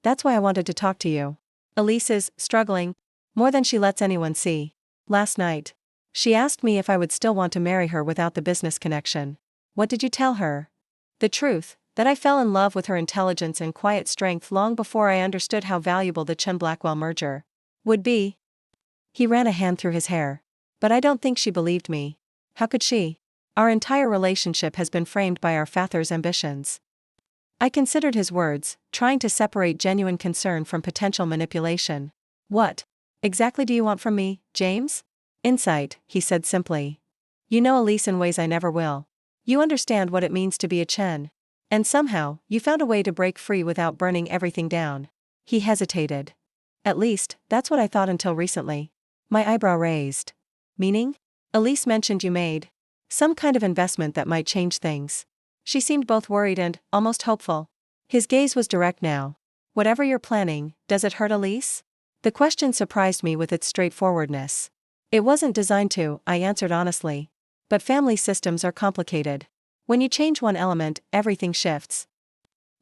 That's why I wanted to talk to you. Elise is struggling, more than she lets anyone see. Last night, she asked me if I would still want to marry her without the business connection. What did you tell her? The truth, that I fell in love with her intelligence and quiet strength long before I understood how valuable the Chen-Blackwell merger would be. He ran a hand through his hair. But I don't think she believed me. How could she? Our entire relationship has been framed by our father's ambitions. I considered his words, trying to separate genuine concern from potential manipulation. What exactly do you want from me, James? Insight, he said simply. You know Elise in ways I never will. You understand what it means to be a Chen. And somehow, you found a way to break free without burning everything down. He hesitated. At least, that's what I thought until recently. My eyebrow raised. Meaning? Elise mentioned you made some kind of investment that might change things. She seemed both worried and almost hopeful. His gaze was direct now. Whatever you're planning, does it hurt Elise? The question surprised me with its straightforwardness. It wasn't designed to, I answered honestly. But family systems are complicated. When you change one element, everything shifts.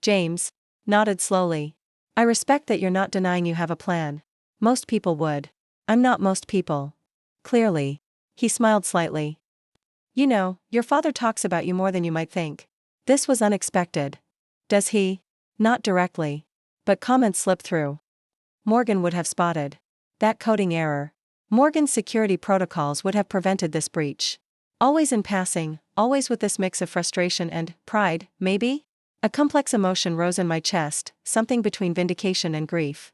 James nodded slowly. I respect that you're not denying you have a plan. Most people would. I'm not most people. Clearly. He smiled slightly. You know, your father talks about you more than you might think. This was unexpected. Does he? Not directly. But comments slip through. Morgan would have spotted that coding error. Morgan's security protocols would have prevented this breach. Always in passing, always with this mix of frustration and pride, maybe? A complex emotion rose in my chest, something between vindication and grief.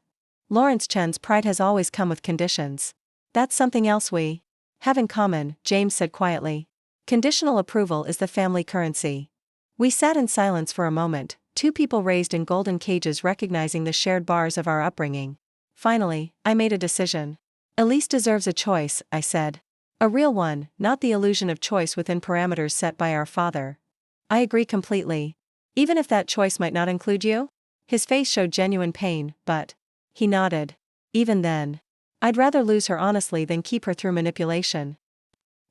Lawrence Chen's pride has always come with conditions. That's something else we have in common, James said quietly. Conditional approval is the family currency. We sat in silence for a moment, two people raised in golden cages recognizing the shared bars of our upbringing. Finally, I made a decision. Elise deserves a choice, I said. A real one, not the illusion of choice within parameters set by our father. I agree completely. Even if that choice might not include you? His face showed genuine pain, but he nodded. Even then, I'd rather lose her honestly than keep her through manipulation.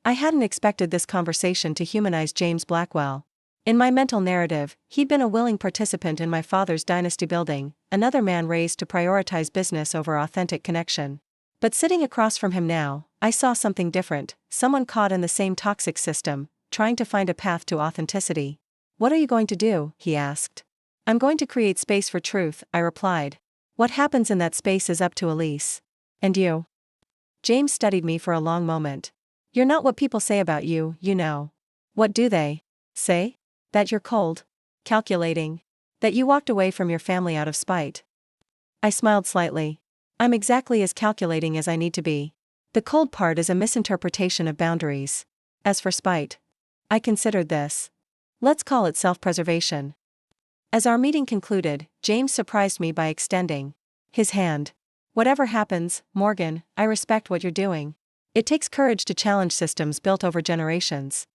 I hadn't expected this conversation to humanize James Blackwell. In my mental narrative, he'd been a willing participant in my father's dynasty building, another man raised to prioritize business over authentic connection. But sitting across from him now, I saw something different, someone caught in the same toxic system, trying to find a path to authenticity. What are you going to do? He asked. I'm going to create space for truth, I replied. What happens in that space is up to Elise. And you? James studied me for a long moment. You're not what people say about you, you know. What do they say? That you're cold, calculating, that you walked away from your family out of spite. I smiled slightly. I'm exactly as calculating as I need to be. The cold part is a misinterpretation of boundaries. As for spite, I considered this. Let's call it self-preservation. As our meeting concluded, James surprised me by extending his hand. Whatever happens, Morgan, I respect what you're doing. It takes courage to challenge systems built over generations.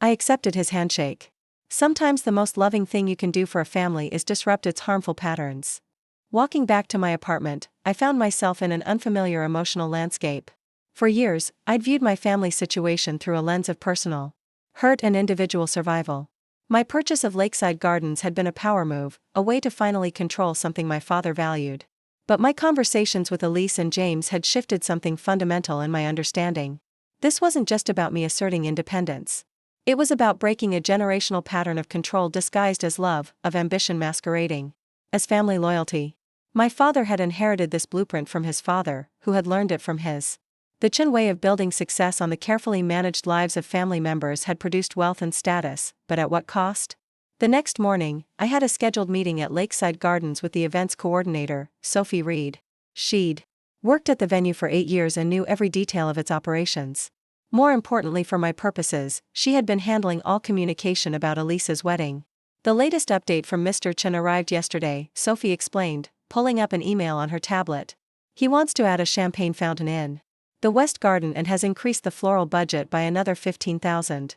I accepted his handshake. Sometimes the most loving thing you can do for a family is disrupt its harmful patterns. Walking back to my apartment, I found myself in an unfamiliar emotional landscape. For years, I'd viewed my family situation through a lens of personal hurt and individual survival. My purchase of Lakeside Gardens had been a power move, a way to finally control something my father valued. But my conversations with Elise and James had shifted something fundamental in my understanding. This wasn't just about me asserting independence. It was about breaking a generational pattern of control disguised as love, of ambition masquerading as family loyalty. My father had inherited this blueprint from his father, who had learned it from his. The Chen way of building success on the carefully managed lives of family members had produced wealth and status, but at what cost? The next morning, I had a scheduled meeting at Lakeside Gardens with the events coordinator, Sophie Reed. She'd worked at the venue for 8 years and knew every detail of its operations. More importantly for my purposes, she had been handling all communication about Elise's wedding. The latest update from Mr. Chen arrived yesterday, Sophie explained, pulling up an email on her tablet. He wants to add a champagne fountain in the West Garden and has increased the floral budget by another 15,000.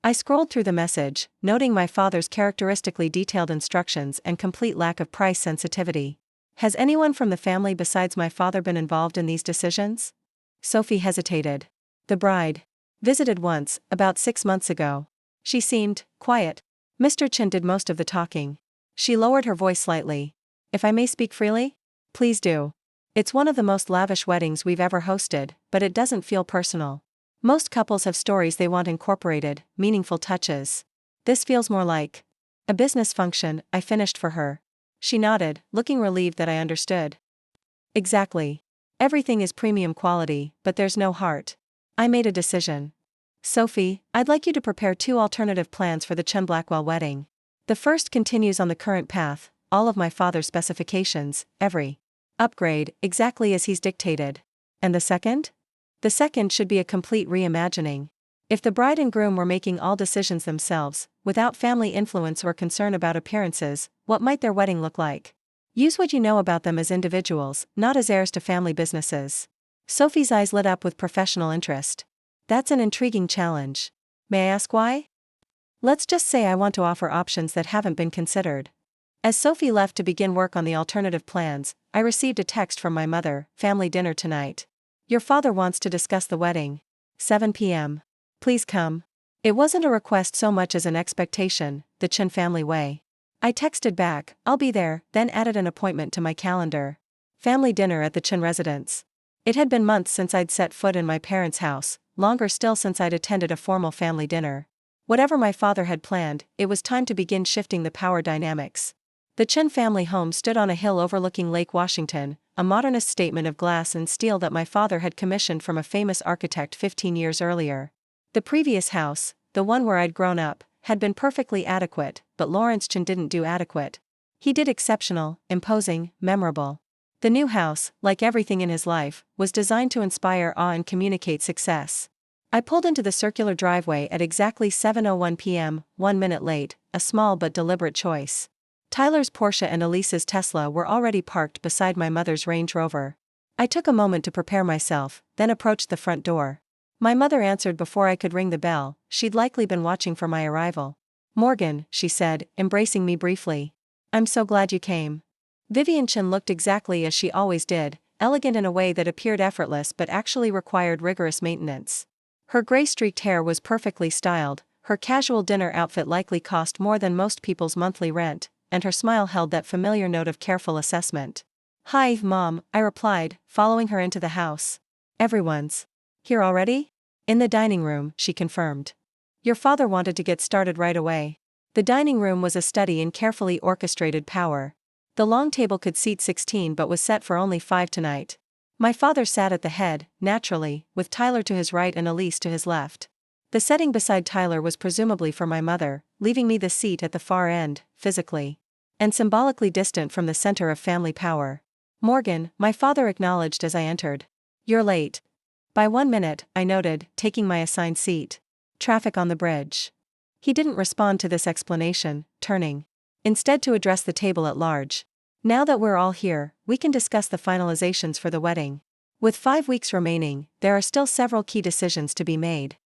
I scrolled through the message, noting my father's characteristically detailed instructions and complete lack of price sensitivity. Has anyone from the family besides my father been involved in these decisions? Sophie hesitated. The bride visited once, about 6 months ago. She seemed quiet. Mr. Chen did most of the talking. She lowered her voice slightly. If I may speak freely? Please do. It's one of the most lavish weddings we've ever hosted, but it doesn't feel personal. Most couples have stories they want incorporated, meaningful touches. This feels more like a business function. I finished for her. She nodded, looking relieved that I understood. Exactly. Everything is premium quality, but there's no heart. I made a decision. Sophie, I'd like you to prepare 2 alternative plans for the Chen Blackwell wedding. The first continues on the current path, all of my father's specifications, every upgrade, exactly as he's dictated. And the second? The second should be a complete reimagining. If the bride and groom were making all decisions themselves, without family influence or concern about appearances, what might their wedding look like? Use what you know about them as individuals, not as heirs to family businesses. Sophie's eyes lit up with professional interest. That's an intriguing challenge. May I ask why? Let's just say I want to offer options that haven't been considered. As Sophie left to begin work on the alternative plans, I received a text from my mother, family dinner tonight. Your father wants to discuss the wedding. 7 p.m. Please come. It wasn't a request so much as an expectation, the Chen family way. I texted back, I'll be there, then added an appointment to my calendar. Family dinner at the Chen residence. It had been months since I'd set foot in my parents' house, longer still since I'd attended a formal family dinner. Whatever my father had planned, it was time to begin shifting the power dynamics. The Chen family home stood on a hill overlooking Lake Washington, a modernist statement of glass and steel that my father had commissioned from a famous architect 15 years earlier. The previous house, the one where I'd grown up, had been perfectly adequate, but Lawrence Chen didn't do adequate. He did exceptional, imposing, memorable. The new house, like everything in his life, was designed to inspire awe and communicate success. I pulled into the circular driveway at exactly 7:01 p.m., 1 minute late, a small but deliberate choice. Tyler's Porsche and Elise's Tesla were already parked beside my mother's Range Rover. I took a moment to prepare myself, then approached the front door. My mother answered before I could ring the bell. She'd likely been watching for my arrival. Morgan, she said, embracing me briefly. I'm so glad you came. Vivian Chen looked exactly as she always did, elegant in a way that appeared effortless but actually required rigorous maintenance. Her gray-streaked hair was perfectly styled, her casual dinner outfit likely cost more than most people's monthly rent, and her smile held that familiar note of careful assessment. Hi, Mom, I replied, following her into the house. Everyone's here already? In the dining room, she confirmed. Your father wanted to get started right away. The dining room was a study in carefully orchestrated power. The long table could seat 16 but was set for only 5 tonight. My father sat at the head, naturally, with Tyler to his right and Elise to his left. The setting beside Tyler was presumably for my mother, leaving me the seat at the far end, physically and symbolically distant from the center of family power. Morgan, my father acknowledged as I entered. You're late. By 1 minute, I noted, taking my assigned seat. Traffic on the bridge. He didn't respond to this explanation, turning instead to address the table at large. Now that we're all here, we can discuss the finalizations for the wedding. With 5 weeks remaining, there are still several key decisions to be made.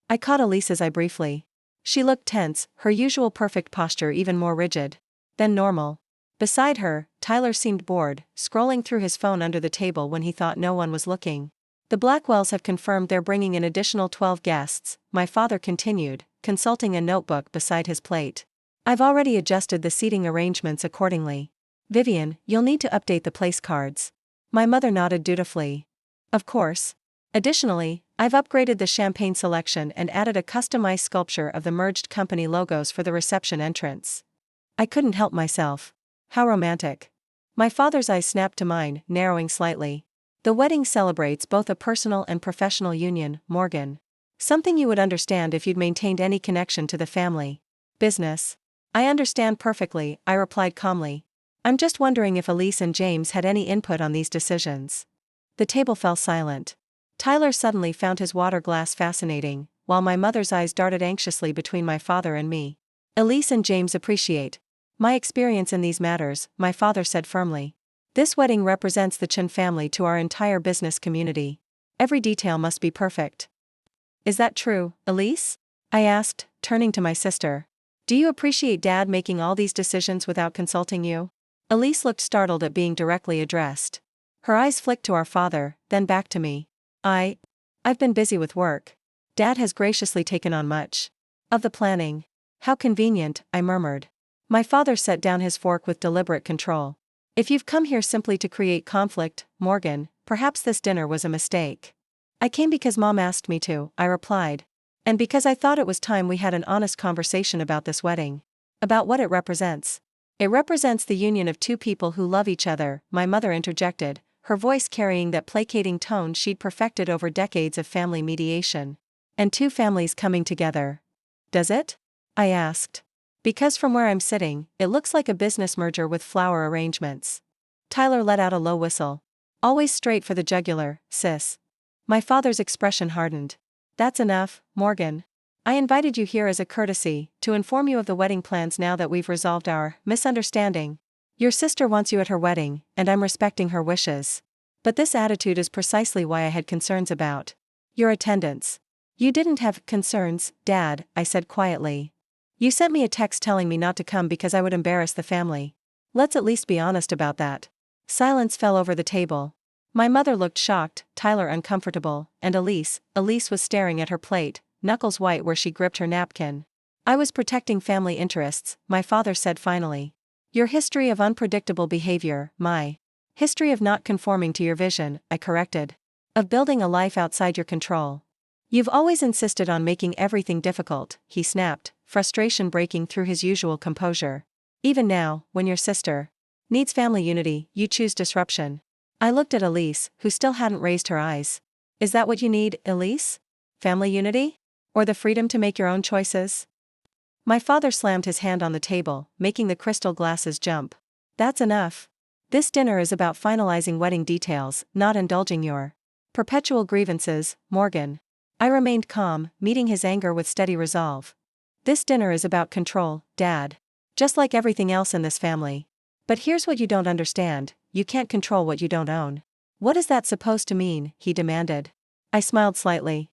I caught Elise's eye briefly. She looked tense, her usual perfect posture even more rigid than normal. Beside her, Tyler seemed bored, scrolling through his phone under the table when he thought no one was looking. The Blackwells have confirmed they're bringing an additional 12 guests, my father continued, consulting a notebook beside his plate. I've already adjusted the seating arrangements accordingly. Vivian, you'll need to update the place cards. My mother nodded dutifully. Of course. Additionally, I've upgraded the champagne selection and added a customized sculpture of the merged company logos for the reception entrance. I couldn't help myself. How romantic. My father's eyes snapped to mine, narrowing slightly. The wedding celebrates both a personal and professional union, Morgan. Something you would understand if you'd maintained any connection to the family business. I understand perfectly, I replied calmly. I'm just wondering if Elise and James had any input on these decisions. The table fell silent. Tyler suddenly found his water glass fascinating, while my mother's eyes darted anxiously between my father and me. Elise and James appreciate my experience in these matters, my father said firmly. This wedding represents the Chen family to our entire business community. Every detail must be perfect. Is that true, Elise? I asked, turning to my sister. Do you appreciate Dad making all these decisions without consulting you? Elise looked startled at being directly addressed. Her eyes flicked to our father, then back to me. I've been busy with work. Dad has graciously taken on much of the planning. How convenient, I murmured. My father set down his fork with deliberate control. If you've come here simply to create conflict, Morgan, perhaps this dinner was a mistake. I came because Mom asked me to, I replied. And because I thought it was time we had an honest conversation about this wedding. About what it represents. It represents the union of two people who love each other, my mother interjected, her voice carrying that placating tone she'd perfected over decades of family mediation. And two families coming together. Does it? I asked. Because from where I'm sitting, it looks like a business merger with flower arrangements. Tyler let out a low whistle. Always straight for the jugular, sis. My father's expression hardened. That's enough, Morgan. I invited you here as a courtesy, to inform you of the wedding plans now that we've resolved our misunderstanding. Your sister wants you at her wedding, and I'm respecting her wishes. But this attitude is precisely why I had concerns about your attendance. You didn't have concerns, Dad, I said quietly. You sent me a text telling me not to come because I would embarrass the family. Let's at least be honest about that. Silence fell over the table. My mother looked shocked, Tyler uncomfortable, and Elise was staring at her plate, knuckles white where she gripped her napkin. I was protecting family interests, my father said finally. Your history of unpredictable behavior, my history of not conforming to your vision, I corrected. Of building a life outside your control. You've always insisted on making everything difficult, he snapped, frustration breaking through his usual composure. Even now, when your sister needs family unity, you choose disruption. I looked at Elise, who still hadn't raised her eyes. Is that what you need, Elise? Family unity? Or the freedom to make your own choices? My father slammed his hand on the table, making the crystal glasses jump. That's enough. This dinner is about finalizing wedding details, not indulging your perpetual grievances, Morgan. I remained calm, meeting his anger with steady resolve. This dinner is about control, Dad. Just like everything else in this family. But here's what you don't understand, you can't control what you don't own. What is that supposed to mean, he demanded. I smiled slightly.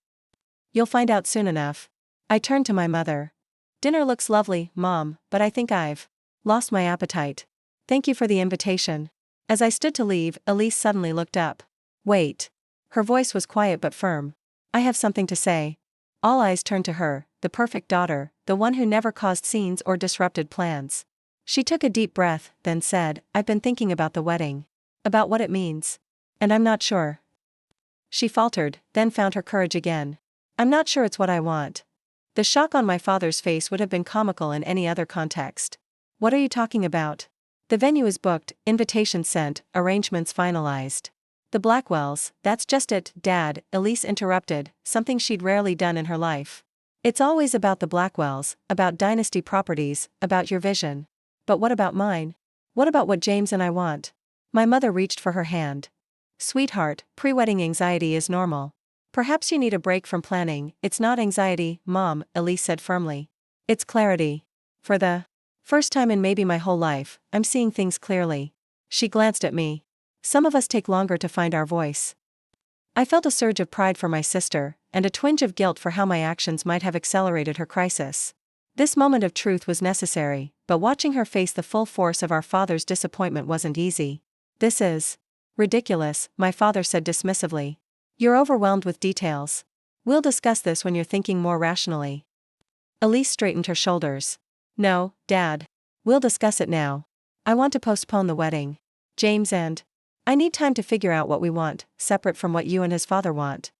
You'll find out soon enough. I turned to my mother. Dinner looks lovely, Mom, but I think I've lost my appetite. Thank you for the invitation. As I stood to leave, Elise suddenly looked up. Wait. Her voice was quiet but firm. I have something to say. All eyes turned to her, the perfect daughter, the one who never caused scenes or disrupted plans. She took a deep breath, then said, I've been thinking about the wedding. About what it means. And I'm not sure. She faltered, then found her courage again. I'm not sure it's what I want. The shock on my father's face would have been comical in any other context. What are you talking about? The venue is booked, invitations sent, arrangements finalized. The Blackwells, that's just it, Dad, Elise interrupted, something she'd rarely done in her life. It's always about the Blackwells, about Dynasty Properties, about your vision. But what about mine? What about what James and I want? My mother reached for her hand. Sweetheart, pre-wedding anxiety is normal. Perhaps you need a break from planning. It's not anxiety, Mom, Elise said firmly. It's clarity. For the first time in maybe my whole life, I'm seeing things clearly. She glanced at me. Some of us take longer to find our voice. I felt a surge of pride for my sister, and a twinge of guilt for how my actions might have accelerated her crisis. This moment of truth was necessary, but watching her face the full force of our father's disappointment wasn't easy. This is ridiculous, my father said dismissively. You're overwhelmed with details. We'll discuss this when you're thinking more rationally. Elise straightened her shoulders. No, Dad. We'll discuss it now. I want to postpone the wedding. James and I need time to figure out what we want, separate from what you and his father want.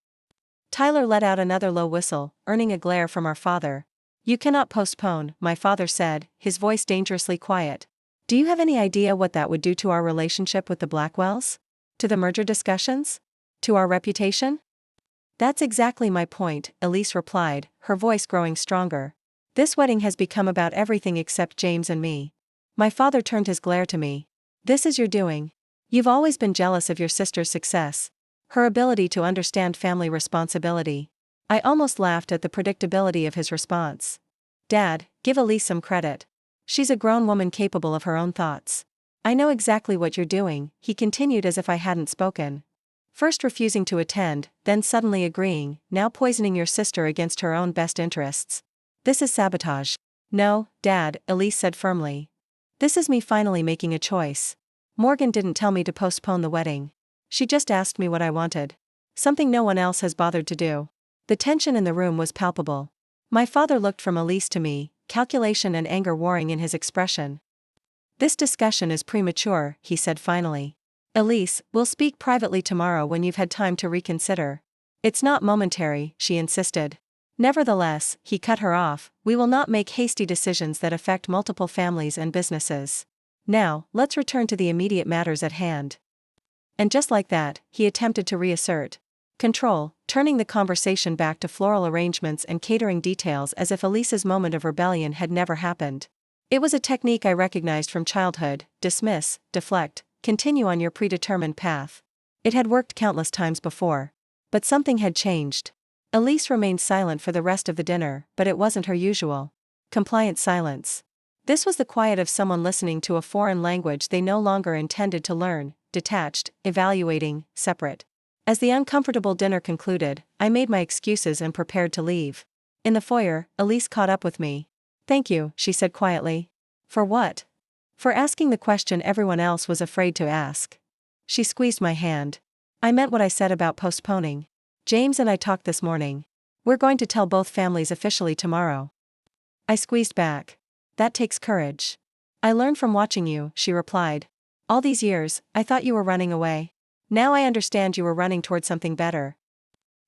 Tyler let out another low whistle, earning a glare from our father. You cannot postpone, my father said, his voice dangerously quiet. Do you have any idea what that would do to our relationship with the Blackwells? To the merger discussions? To our reputation? That's exactly my point, Elise replied, her voice growing stronger. This wedding has become about everything except James and me. My father turned his glare to me. This is your doing. You've always been jealous of your sister's success. Her ability to understand family responsibility. I almost laughed at the predictability of his response. Dad, give Elise some credit. She's a grown woman capable of her own thoughts. I know exactly what you're doing, he continued as if I hadn't spoken. First refusing to attend, then suddenly agreeing, now poisoning your sister against her own best interests. This is sabotage. No, Dad, Elise said firmly. This is me finally making a choice. Morgan didn't tell me to postpone the wedding. She just asked me what I wanted. Something no one else has bothered to do. The tension in the room was palpable. My father looked from Elise to me, calculation and anger warring in his expression. This discussion is premature, he said finally. Elise, we'll speak privately tomorrow when you've had time to reconsider. It's not momentary, she insisted. Nevertheless, he cut her off, we will not make hasty decisions that affect multiple families and businesses. Now, let's return to the immediate matters at hand. And just like that, he attempted to reassert control, turning the conversation back to floral arrangements and catering details as if Elise's moment of rebellion had never happened. It was a technique I recognized from childhood: dismiss, deflect, continue on your predetermined path. It had worked countless times before. But something had changed. Elise remained silent for the rest of the dinner, but it wasn't her usual compliant silence. This was the quiet of someone listening to a foreign language they no longer intended to learn, detached, evaluating, separate. As the uncomfortable dinner concluded, I made my excuses and prepared to leave. In the foyer, Elise caught up with me. Thank you, she said quietly. For what? For asking the question everyone else was afraid to ask. She squeezed my hand. I meant what I said about postponing. James and I talked this morning. We're going to tell both families officially tomorrow. I squeezed back. That takes courage. I learned from watching you, she replied. All these years, I thought you were running away. Now I understand you were running toward something better.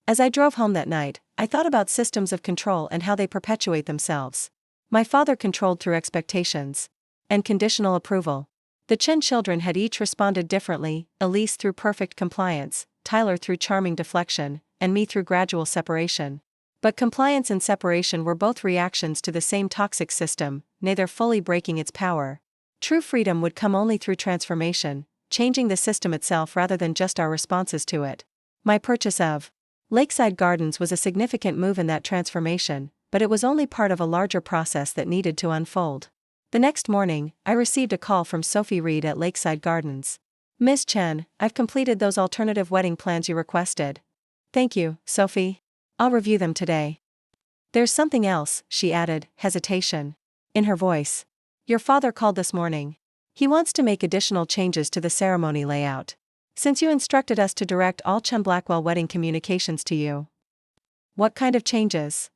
As I drove home that night, I thought about systems of control and how they perpetuate themselves. My father controlled through expectations and conditional approval. The Chen children had each responded differently, Elise through perfect compliance, Tyler through charming deflection, and me through gradual separation. But compliance and separation were both reactions to the same toxic system, neither fully breaking its power. True freedom would come only through transformation, changing the system itself rather than just our responses to it. My purchase of Lakeside Gardens was a significant move in that transformation, but it was only part of a larger process that needed to unfold. The next morning, I received a call from Sophie Reed at Lakeside Gardens. Ms. Chen, I've completed those alternative wedding plans you requested. Thank you, Sophie. I'll review them today. There's something else, she added, hesitation in her voice. Your father called this morning. He wants to make additional changes to the ceremony layout. Since you instructed us to direct all Chen Blackwell wedding communications to you. What kind of changes?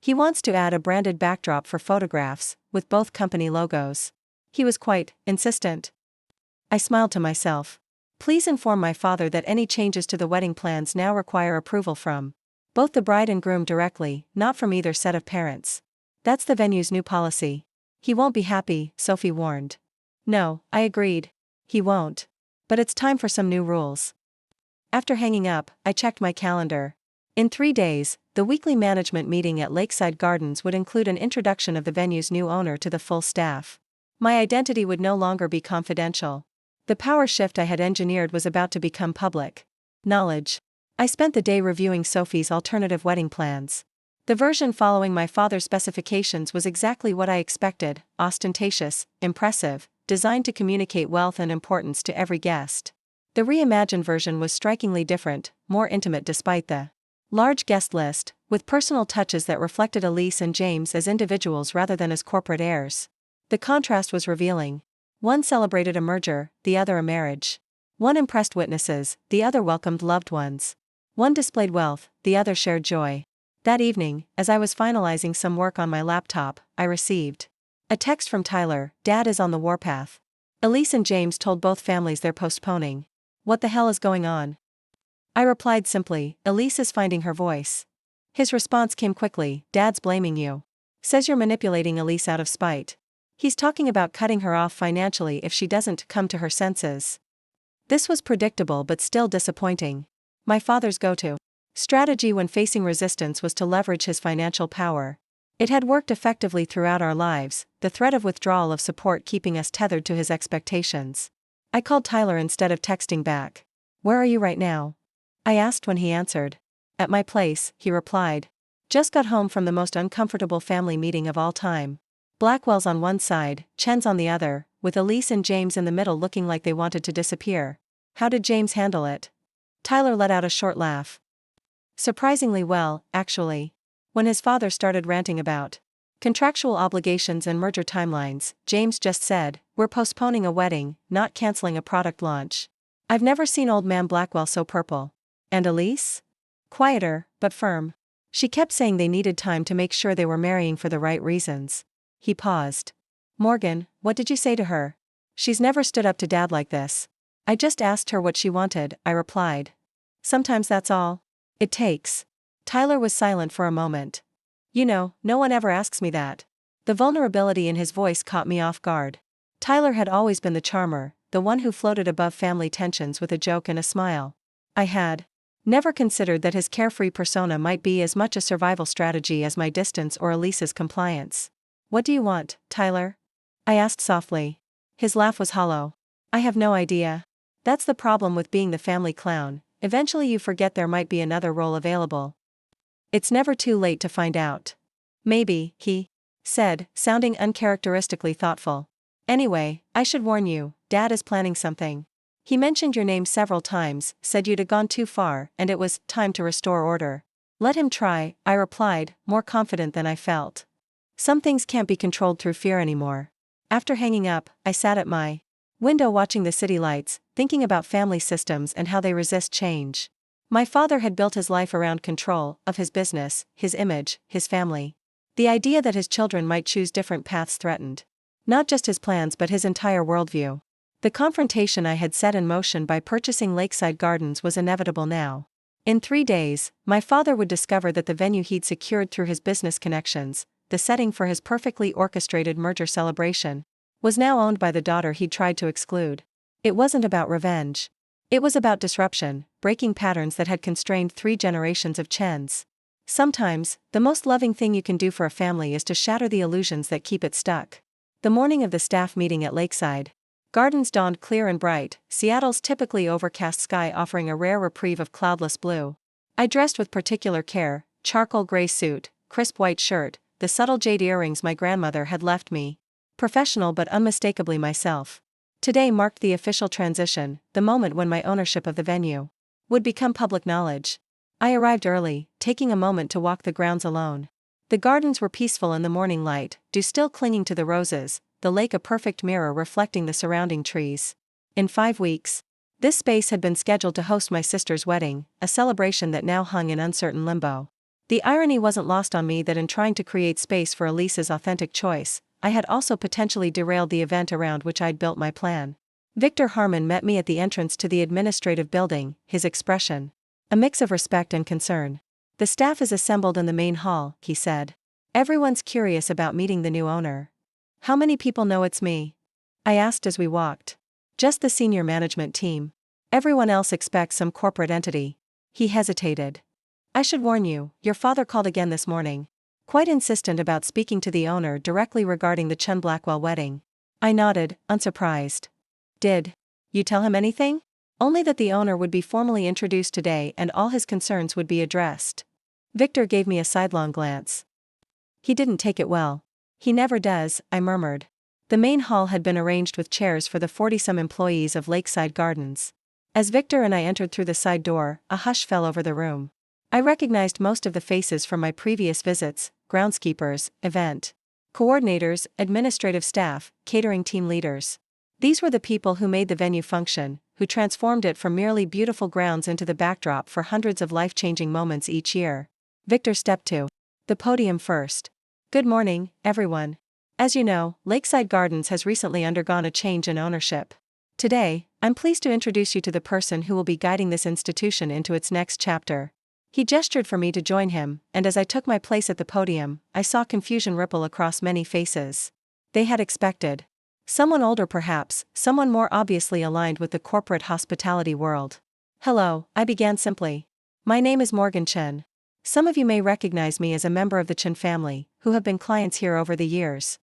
He wants to add a branded backdrop for photographs, with both company logos. He was quite insistent. I smiled to myself. Please inform my father that any changes to the wedding plans now require approval from both the bride and groom directly, not from either set of parents. That's the venue's new policy. He won't be happy, Sophie warned. No, I agreed. He won't. But it's time for some new rules. After hanging up, I checked my calendar. In 3 days, the weekly management meeting at Lakeside Gardens would include an introduction of the venue's new owner to the full staff. My identity would no longer be confidential. The power shift I had engineered was about to become public knowledge. I spent the day reviewing Sophie's alternative wedding plans. The version following my father's specifications was exactly what I expected: ostentatious, impressive, designed to communicate wealth and importance to every guest. The reimagined version was strikingly different, more intimate despite the large guest list, with personal touches that reflected Elise and James as individuals rather than as corporate heirs. The contrast was revealing. One celebrated a merger, the other a marriage. One impressed witnesses, the other welcomed loved ones. One displayed wealth, the other shared joy. That evening, as I was finalizing some work on my laptop, I received a text from Tyler: Dad is on the warpath. Elise and James told both families they're postponing. What the hell is going on? I replied simply, Elise is finding her voice. His response came quickly: Dad's blaming you. Says you're manipulating Elise out of spite. He's talking about cutting her off financially if she doesn't come to her senses. This was predictable but still disappointing. My father's go-to strategy when facing resistance was to leverage his financial power. It had worked effectively throughout our lives, the threat of withdrawal of support keeping us tethered to his expectations. I called Tyler instead of texting back. Where are you right now? I asked when he answered. At my place, he replied. Just got home from the most uncomfortable family meeting of all time. Blackwell's on one side, Chen's on the other, with Elise and James in the middle looking like they wanted to disappear. How did James handle it? Tyler let out a short laugh. Surprisingly well, actually. When his father started ranting about contractual obligations and merger timelines, James just said, "We're postponing a wedding, not canceling a product launch." I've never seen old man Blackwell so purple. And Elise? Quieter, but firm. She kept saying they needed time to make sure they were marrying for the right reasons. He paused. "Morgan, what did you say to her?" "She's never stood up to Dad like this." "I just asked her what she wanted," I replied. "Sometimes that's all it takes." Tyler was silent for a moment. "You know, no one ever asks me that." The vulnerability in his voice caught me off guard. Tyler had always been the charmer, the one who floated above family tensions with a joke and a smile. I had never considered that his carefree persona might be as much a survival strategy as my distance or Elise's compliance. "What do you want, Tyler?" I asked softly. His laugh was hollow. "I have no idea. That's the problem with being the family clown. Eventually you forget there might be another role available. It's never too late to find out." "Maybe," he said, sounding uncharacteristically thoughtful. "Anyway, I should warn you, Dad is planning something. He mentioned your name several times, said you'd gone too far, and it was time to restore order." "Let him try," I replied, more confident than I felt. Some things can't be controlled through fear anymore. After hanging up, I sat at my window watching the city lights, thinking about family systems and how they resist change. My father had built his life around control of his business, his image, his family. The idea that his children might choose different paths threatened not just his plans but his entire worldview. The confrontation I had set in motion by purchasing Lakeside Gardens was inevitable now. In 3 days, my father would discover that the venue he'd secured through his business connections, the setting for his perfectly orchestrated merger celebration, was now owned by the daughter he'd tried to exclude. It wasn't about revenge. It was about disruption, breaking patterns that had constrained 3 generations of Chens. Sometimes, the most loving thing you can do for a family is to shatter the illusions that keep it stuck. The morning of the staff meeting at Lakeside Gardens dawned clear and bright, Seattle's typically overcast sky offering a rare reprieve of cloudless blue. I dressed with particular care, charcoal gray suit, crisp white shirt, the subtle jade earrings my grandmother had left me. Professional but unmistakably myself. Today marked the official transition, the moment when my ownership of the venue would become public knowledge. I arrived early, taking a moment to walk the grounds alone. The gardens were peaceful in the morning light, dew still clinging to the roses, the lake a perfect mirror reflecting the surrounding trees. In 5 weeks, this space had been scheduled to host my sister's wedding, a celebration that now hung in uncertain limbo. The irony wasn't lost on me that in trying to create space for Elise's authentic choice, I had also potentially derailed the event around which I'd built my plan. Victor Harmon met me at the entrance to the administrative building, his expression a mix of respect and concern. "The staff is assembled in the main hall," he said. "Everyone's curious about meeting the new owner." "How many people know it's me?" I asked as we walked. "Just the senior management team. Everyone else expects some corporate entity." He hesitated. "I should warn you, your father called again this morning. Quite insistent about speaking to the owner directly regarding the Chen Blackwell wedding." I nodded, unsurprised. "Did you tell him anything?" "Only that the owner would be formally introduced today and all his concerns would be addressed." Victor gave me a sidelong glance. "He didn't take it well." "He never does," I murmured. The main hall had been arranged with chairs for the 40-some employees of Lakeside Gardens. As Victor and I entered through the side door, a hush fell over the room. I recognized most of the faces from my previous visits: groundskeepers, event coordinators, administrative staff, catering team leaders. These were the people who made the venue function, who transformed it from merely beautiful grounds into the backdrop for hundreds of life-changing moments each year. Victor stepped to the podium first. "Good morning, everyone. As you know, Lakeside Gardens has recently undergone a change in ownership. Today, I'm pleased to introduce you to the person who will be guiding this institution into its next chapter." He gestured for me to join him, and as I took my place at the podium, I saw confusion ripple across many faces. They had expected someone older perhaps, someone more obviously aligned with the corporate hospitality world. "Hello," I began simply. "My name is Morgan Chen. Some of you may recognize me as a member of the Chen family, who have been clients here over the years."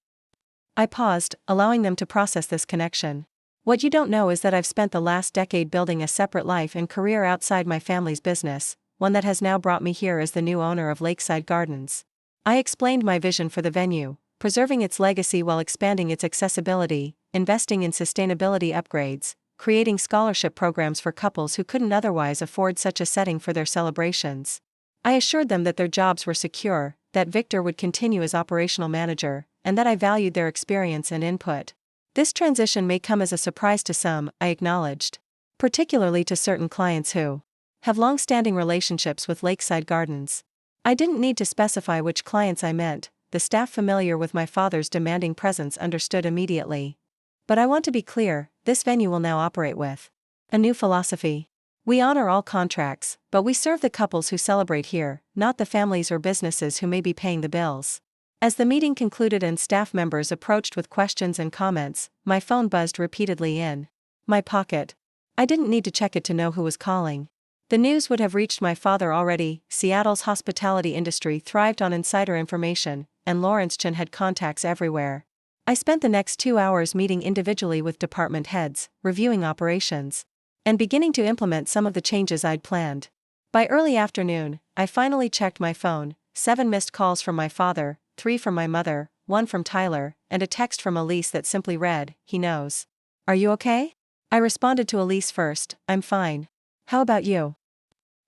I paused, allowing them to process this connection. "What you don't know is that I've spent the last decade building a separate life and career outside my family's business, one that has now brought me here as the new owner of Lakeside Gardens." I explained my vision for the venue: preserving its legacy while expanding its accessibility, investing in sustainability upgrades, creating scholarship programs for couples who couldn't otherwise afford such a setting for their celebrations. I assured them that their jobs were secure, that Victor would continue as operational manager, and that I valued their experience and input. This transition may come as a surprise to some, I acknowledged. Particularly to certain clients who have long-standing relationships with Lakeside Gardens. I didn't need to specify which clients I meant, the staff familiar with my father's demanding presence understood immediately. But I want to be clear, this venue will now operate with a new philosophy. We honor all contracts, but we serve the couples who celebrate here, not the families or businesses who may be paying the bills. As the meeting concluded and staff members approached with questions and comments, my phone buzzed repeatedly in my pocket. I didn't need to check it to know who was calling. The news would have reached my father already. Seattle's hospitality industry thrived on insider information, and Morgan Chen had contacts everywhere. I spent the next 2 hours meeting individually with department heads, reviewing operations, and beginning to implement some of the changes I'd planned. By early afternoon, I finally checked my phone: 7 missed calls from my father, 3 from my mother, 1 from Tyler, and a text from Elise that simply read, "He knows. Are you okay?" I responded to Elise first, "I'm fine. How about you?"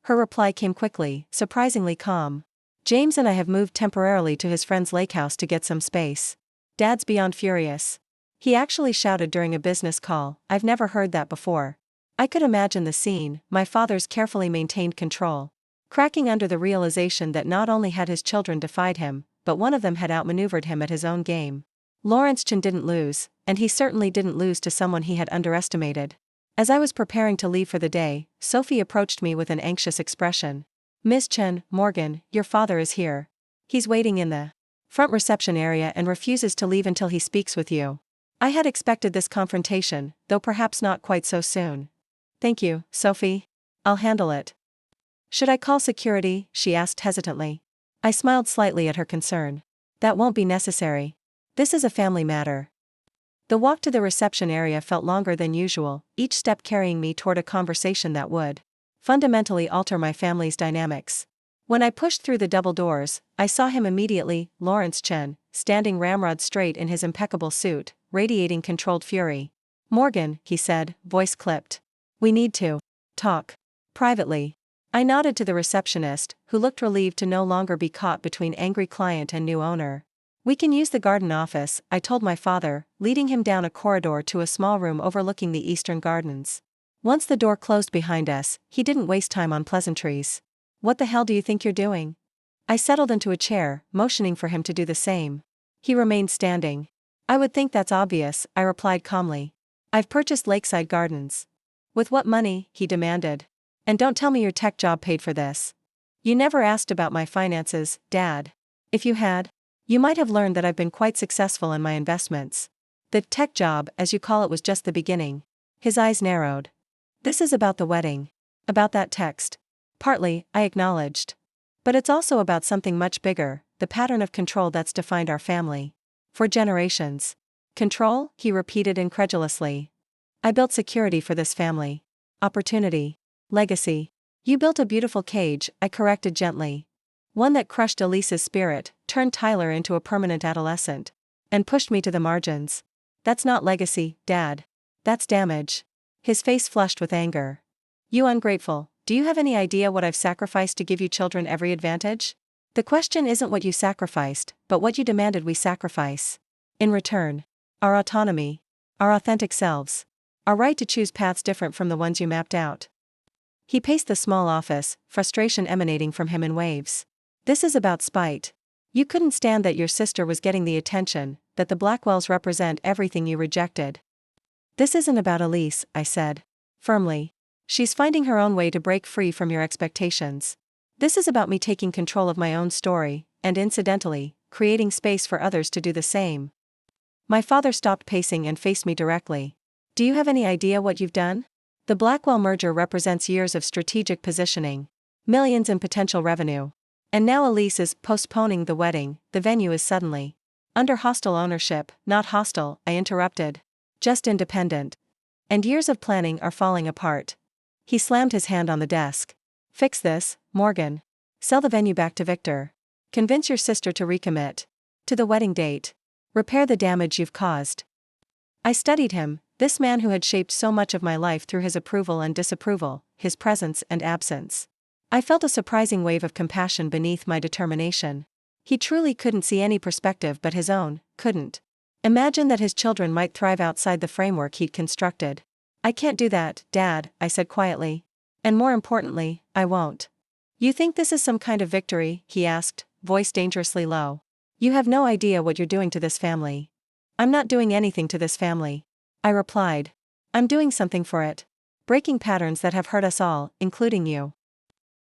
Her reply came quickly, surprisingly calm. "James and I have moved temporarily to his friend's lake house to get some space. Dad's beyond furious." He actually shouted during a business call. I've never heard that before. I could imagine the scene, my father's carefully maintained control, cracking under the realization that not only had his children defied him, but one of them had outmaneuvered him at his own game. Morgan Chen didn't lose, and he certainly didn't lose to someone he had underestimated. As I was preparing to leave for the day, Sophie approached me with an anxious expression. "Ms. Chen, Morgan, your father is here. He's waiting in the front reception area and refuses to leave until he speaks with you." I had expected this confrontation, though perhaps not quite so soon. "Thank you, Sophie. I'll handle it." "Should I call security?" she asked hesitantly. I smiled slightly at her concern. "That won't be necessary. This is a family matter." The walk to the reception area felt longer than usual, each step carrying me toward a conversation that would fundamentally alter my family's dynamics. When I pushed through the double doors, I saw him immediately, Morgan Chen, standing ramrod straight in his impeccable suit, radiating controlled fury. "Morgan," he said, voice clipped. "We need to talk privately." I nodded to the receptionist, who looked relieved to no longer be caught between angry client and new owner. "We can use the garden office," I told my father, leading him down a corridor to a small room overlooking the eastern gardens. Once the door closed behind us, he didn't waste time on pleasantries. "What the hell do you think you're doing?" I settled into a chair, motioning for him to do the same. He remained standing. "I would think that's obvious," I replied calmly. "I've purchased Lakeside Gardens." "With what money?" he demanded. "And don't tell me your tech job paid for this." "You never asked about my finances, Dad. If you had, you might have learned that I've been quite successful in my investments. The tech job, as you call it, was just the beginning." His eyes narrowed. "This is about the wedding. About that text." "Partly," I acknowledged. "But it's also about something much bigger, the pattern of control that's defined our family. For generations." "Control?" he repeated incredulously. "I built security for this family. Opportunity. Legacy." "You built a beautiful cage," I corrected gently. "One that crushed Elise's spirit, turned Tyler into a permanent adolescent, and pushed me to the margins. That's not legacy, Dad. That's damage." His face flushed with anger. "You ungrateful, do you have any idea what I've sacrificed to give you children every advantage? The question isn't what you sacrificed, but what you demanded we sacrifice. In return. Our autonomy. Our authentic selves. Our right to choose paths different from the ones you mapped out." He paced the small office, frustration emanating from him in waves. "This is about spite. You couldn't stand that your sister was getting the attention, that the Blackwells represent everything you rejected." "This isn't about Elise," I said firmly. "She's finding her own way to break free from your expectations. This is about me taking control of my own story, and incidentally, creating space for others to do the same." My father stopped pacing and faced me directly. "Do you have any idea what you've done? The Blackwell merger represents years of strategic positioning, millions in potential revenue. And now Elise is postponing the wedding. The venue is suddenly under hostile ownership." "Not hostile," I interrupted. "Just independent. And years of planning are falling apart." He slammed his hand on the desk. "Fix this, Morgan. Sell the venue back to Victor. Convince your sister to recommit to the wedding date. Repair the damage you've caused." I studied him, This man who had shaped so much of my life through his approval and disapproval, his presence and absence. I felt a surprising wave of compassion beneath my determination. He truly couldn't see any perspective but his own, couldn't imagine that his children might thrive outside the framework he'd constructed. I can't do that, Dad, I said quietly. And more importantly, I won't. You think this is some kind of victory? He asked, voice dangerously low. You have no idea what you're doing to this family. I'm not doing anything to this family, I replied. I'm doing something for it. Breaking patterns that have hurt us all, including you.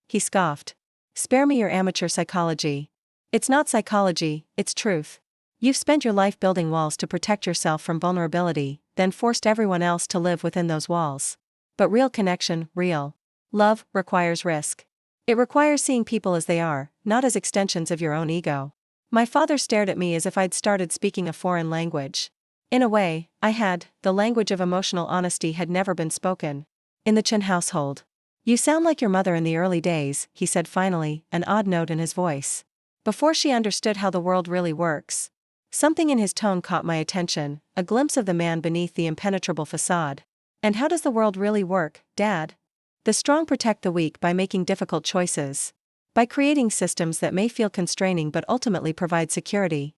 He scoffed. Spare me your amateur psychology. It's not psychology, it's truth. You've spent your life building walls to protect yourself from vulnerability, then forced everyone else to live within those walls. But real connection, real love, requires risk. It requires seeing people as they are, not as extensions of your own ego. My father stared at me as if I'd started speaking a foreign language. In a way, I had. The language of emotional honesty had never been spoken in the Chen household. You sound like your mother in the early days, he said finally, an odd note in his voice. Before she understood how the world really works. Something in his tone caught my attention, a glimpse of the man beneath the impenetrable facade. And how does the world really work, Dad? The strong protect the weak by making difficult choices. By creating systems that may feel constraining but ultimately provide security.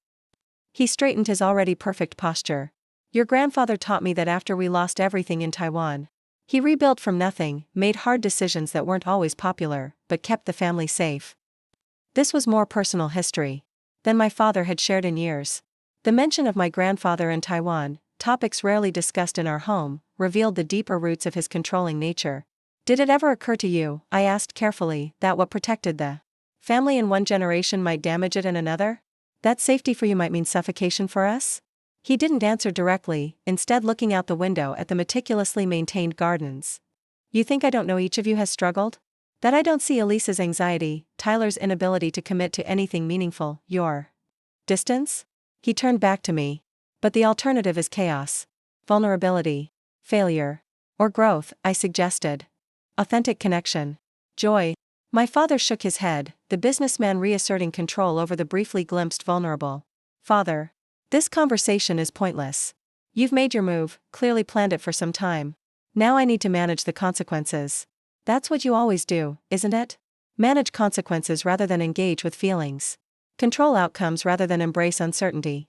He straightened his already perfect posture. Your grandfather taught me that after we lost everything in Taiwan. He rebuilt from nothing, made hard decisions that weren't always popular, but kept the family safe. This was more personal history than my father had shared in years. The mention of my grandfather in Taiwan, topics rarely discussed in our home, revealed the deeper roots of his controlling nature. Did it ever occur to you, I asked carefully, that what protected the family in one generation might damage it in another? That safety for you might mean suffocation for us? He didn't answer directly, instead looking out the window at the meticulously maintained gardens. You think I don't know each of you has struggled? That I don't see Elise's anxiety, Tyler's inability to commit to anything meaningful, your distance? He turned back to me. But the alternative is chaos, vulnerability, failure, or growth, I suggested. Authentic connection, joy. My father shook his head, the businessman reasserting control over the briefly glimpsed vulnerable. Father, this conversation is pointless. You've made your move, clearly planned it for some time. Now I need to manage the consequences. That's what you always do, isn't it? Manage consequences rather than engage with feelings. Control outcomes rather than embrace uncertainty.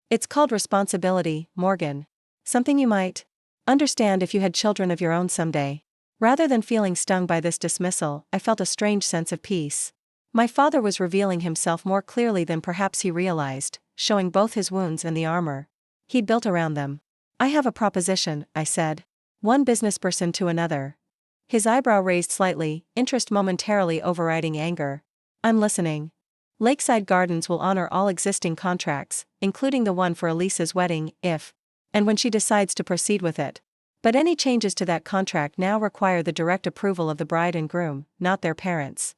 It's called responsibility, Morgan. Something you might understand if you had children of your own someday. Rather than feeling stung by this dismissal, I felt a strange sense of peace. My father was revealing himself more clearly than perhaps he realized, showing both his wounds and the armor he'd built around them. I have a proposition, I said. One businessperson to another. His eyebrow raised slightly, interest momentarily overriding anger. I'm listening. Lakeside Gardens will honor all existing contracts, including the one for Elise's wedding, if and when she decides to proceed with it. But any changes to that contract now require the direct approval of the bride and groom, not their parents.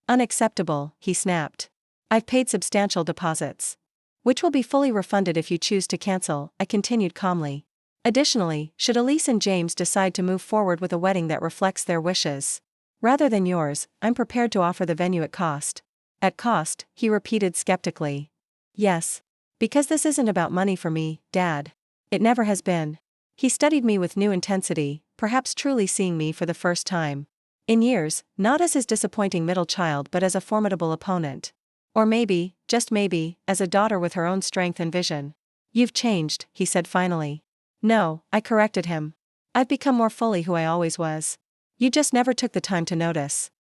Unacceptable, he snapped. I've paid substantial deposits. Which will be fully refunded if you choose to cancel, I continued calmly. Additionally, should Elise and James decide to move forward with a wedding that reflects their wishes, rather than yours, I'm prepared to offer the venue at cost. At cost, he repeated skeptically. Yes. Because this isn't about money for me, Dad. It never has been. He studied me with new intensity, perhaps truly seeing me for the first time. In years, not as his disappointing middle child but as a formidable opponent. Or maybe, just maybe, as a daughter with her own strength and vision. You've changed, he said finally. No, I corrected him. I've become more fully who I always was. You just never took the time to notice.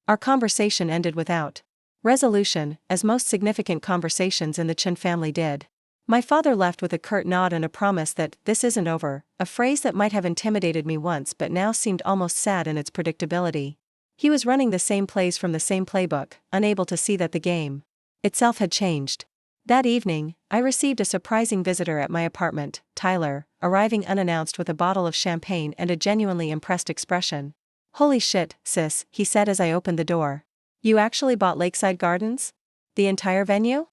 Our conversation ended without resolution, as most significant conversations in the Chen family did. My father left with a curt nod and a promise that this isn't over, a phrase that might have intimidated me once but now seemed almost sad in its predictability. He was running the same plays from the same playbook, unable to see that the game itself had changed. That evening, I received a surprising visitor at my apartment, Tyler, arriving unannounced with a bottle of champagne and a genuinely impressed expression. Holy shit, sis, he said as I opened the door. You actually bought Lakeside Gardens? The entire venue?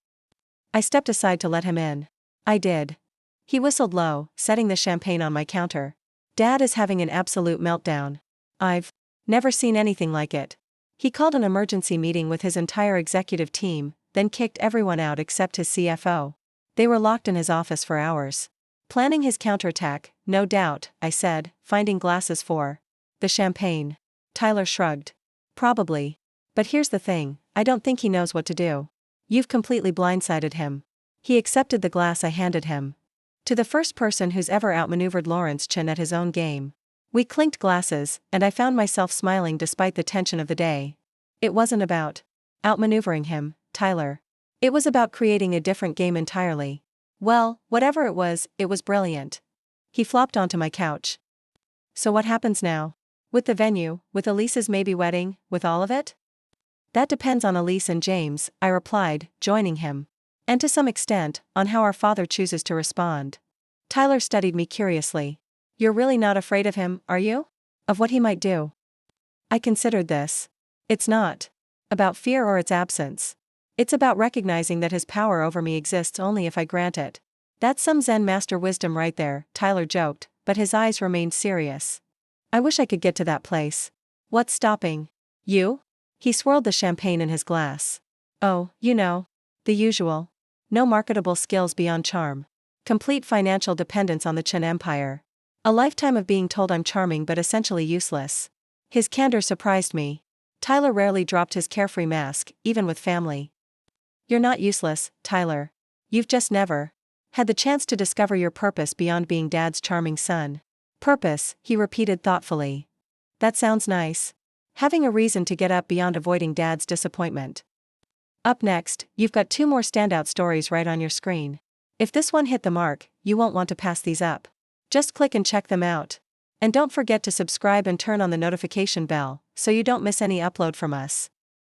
I stepped aside to let him in. I did. He whistled low, setting the champagne on my counter. Dad is having an absolute meltdown. I've never seen anything like it. He called an emergency meeting with his entire executive team, then kicked everyone out except his CFO. They were locked in his office for hours. Planning his counterattack, no doubt, I said, finding glasses for the champagne. Tyler shrugged. Probably. But here's the thing, I don't think he knows what to do. You've completely blindsided him. He accepted the glass I handed him. To the first person who's ever outmaneuvered Morgan Chen at his own game. We clinked glasses, and I found myself smiling despite the tension of the day. It wasn't about outmaneuvering him, Tyler. It was about creating a different game entirely. Well, whatever it was brilliant. He flopped onto my couch. So what happens now? With the venue, with Elise's maybe wedding, with all of it? That depends on Elise and James, I replied, joining him. And to some extent, on how our father chooses to respond. Tyler studied me curiously. You're really not afraid of him, are you? Of what he might do? I considered this. It's not about fear or its absence. It's about recognizing that his power over me exists only if I grant it. That's some Zen master wisdom right there, Tyler joked, but his eyes remained serious. I wish I could get to that place. What's stopping you? He swirled the champagne in his glass. Oh, you know. The usual. No marketable skills beyond charm. Complete financial dependence on the Chen Empire. A lifetime of being told I'm charming but essentially useless. His candor surprised me. Tyler rarely dropped his carefree mask, even with family. You're not useless, Tyler. You've just never had the chance to discover your purpose beyond being Dad's charming son. Purpose, he repeated thoughtfully. That sounds nice. Having a reason to get up beyond avoiding Dad's disappointment. Up next, you've got 2 more standout stories right on your screen. If this one hit the mark, you won't want to pass these up. Just click and check them out. And don't forget to subscribe and turn on the notification bell, so you don't miss any upload from us.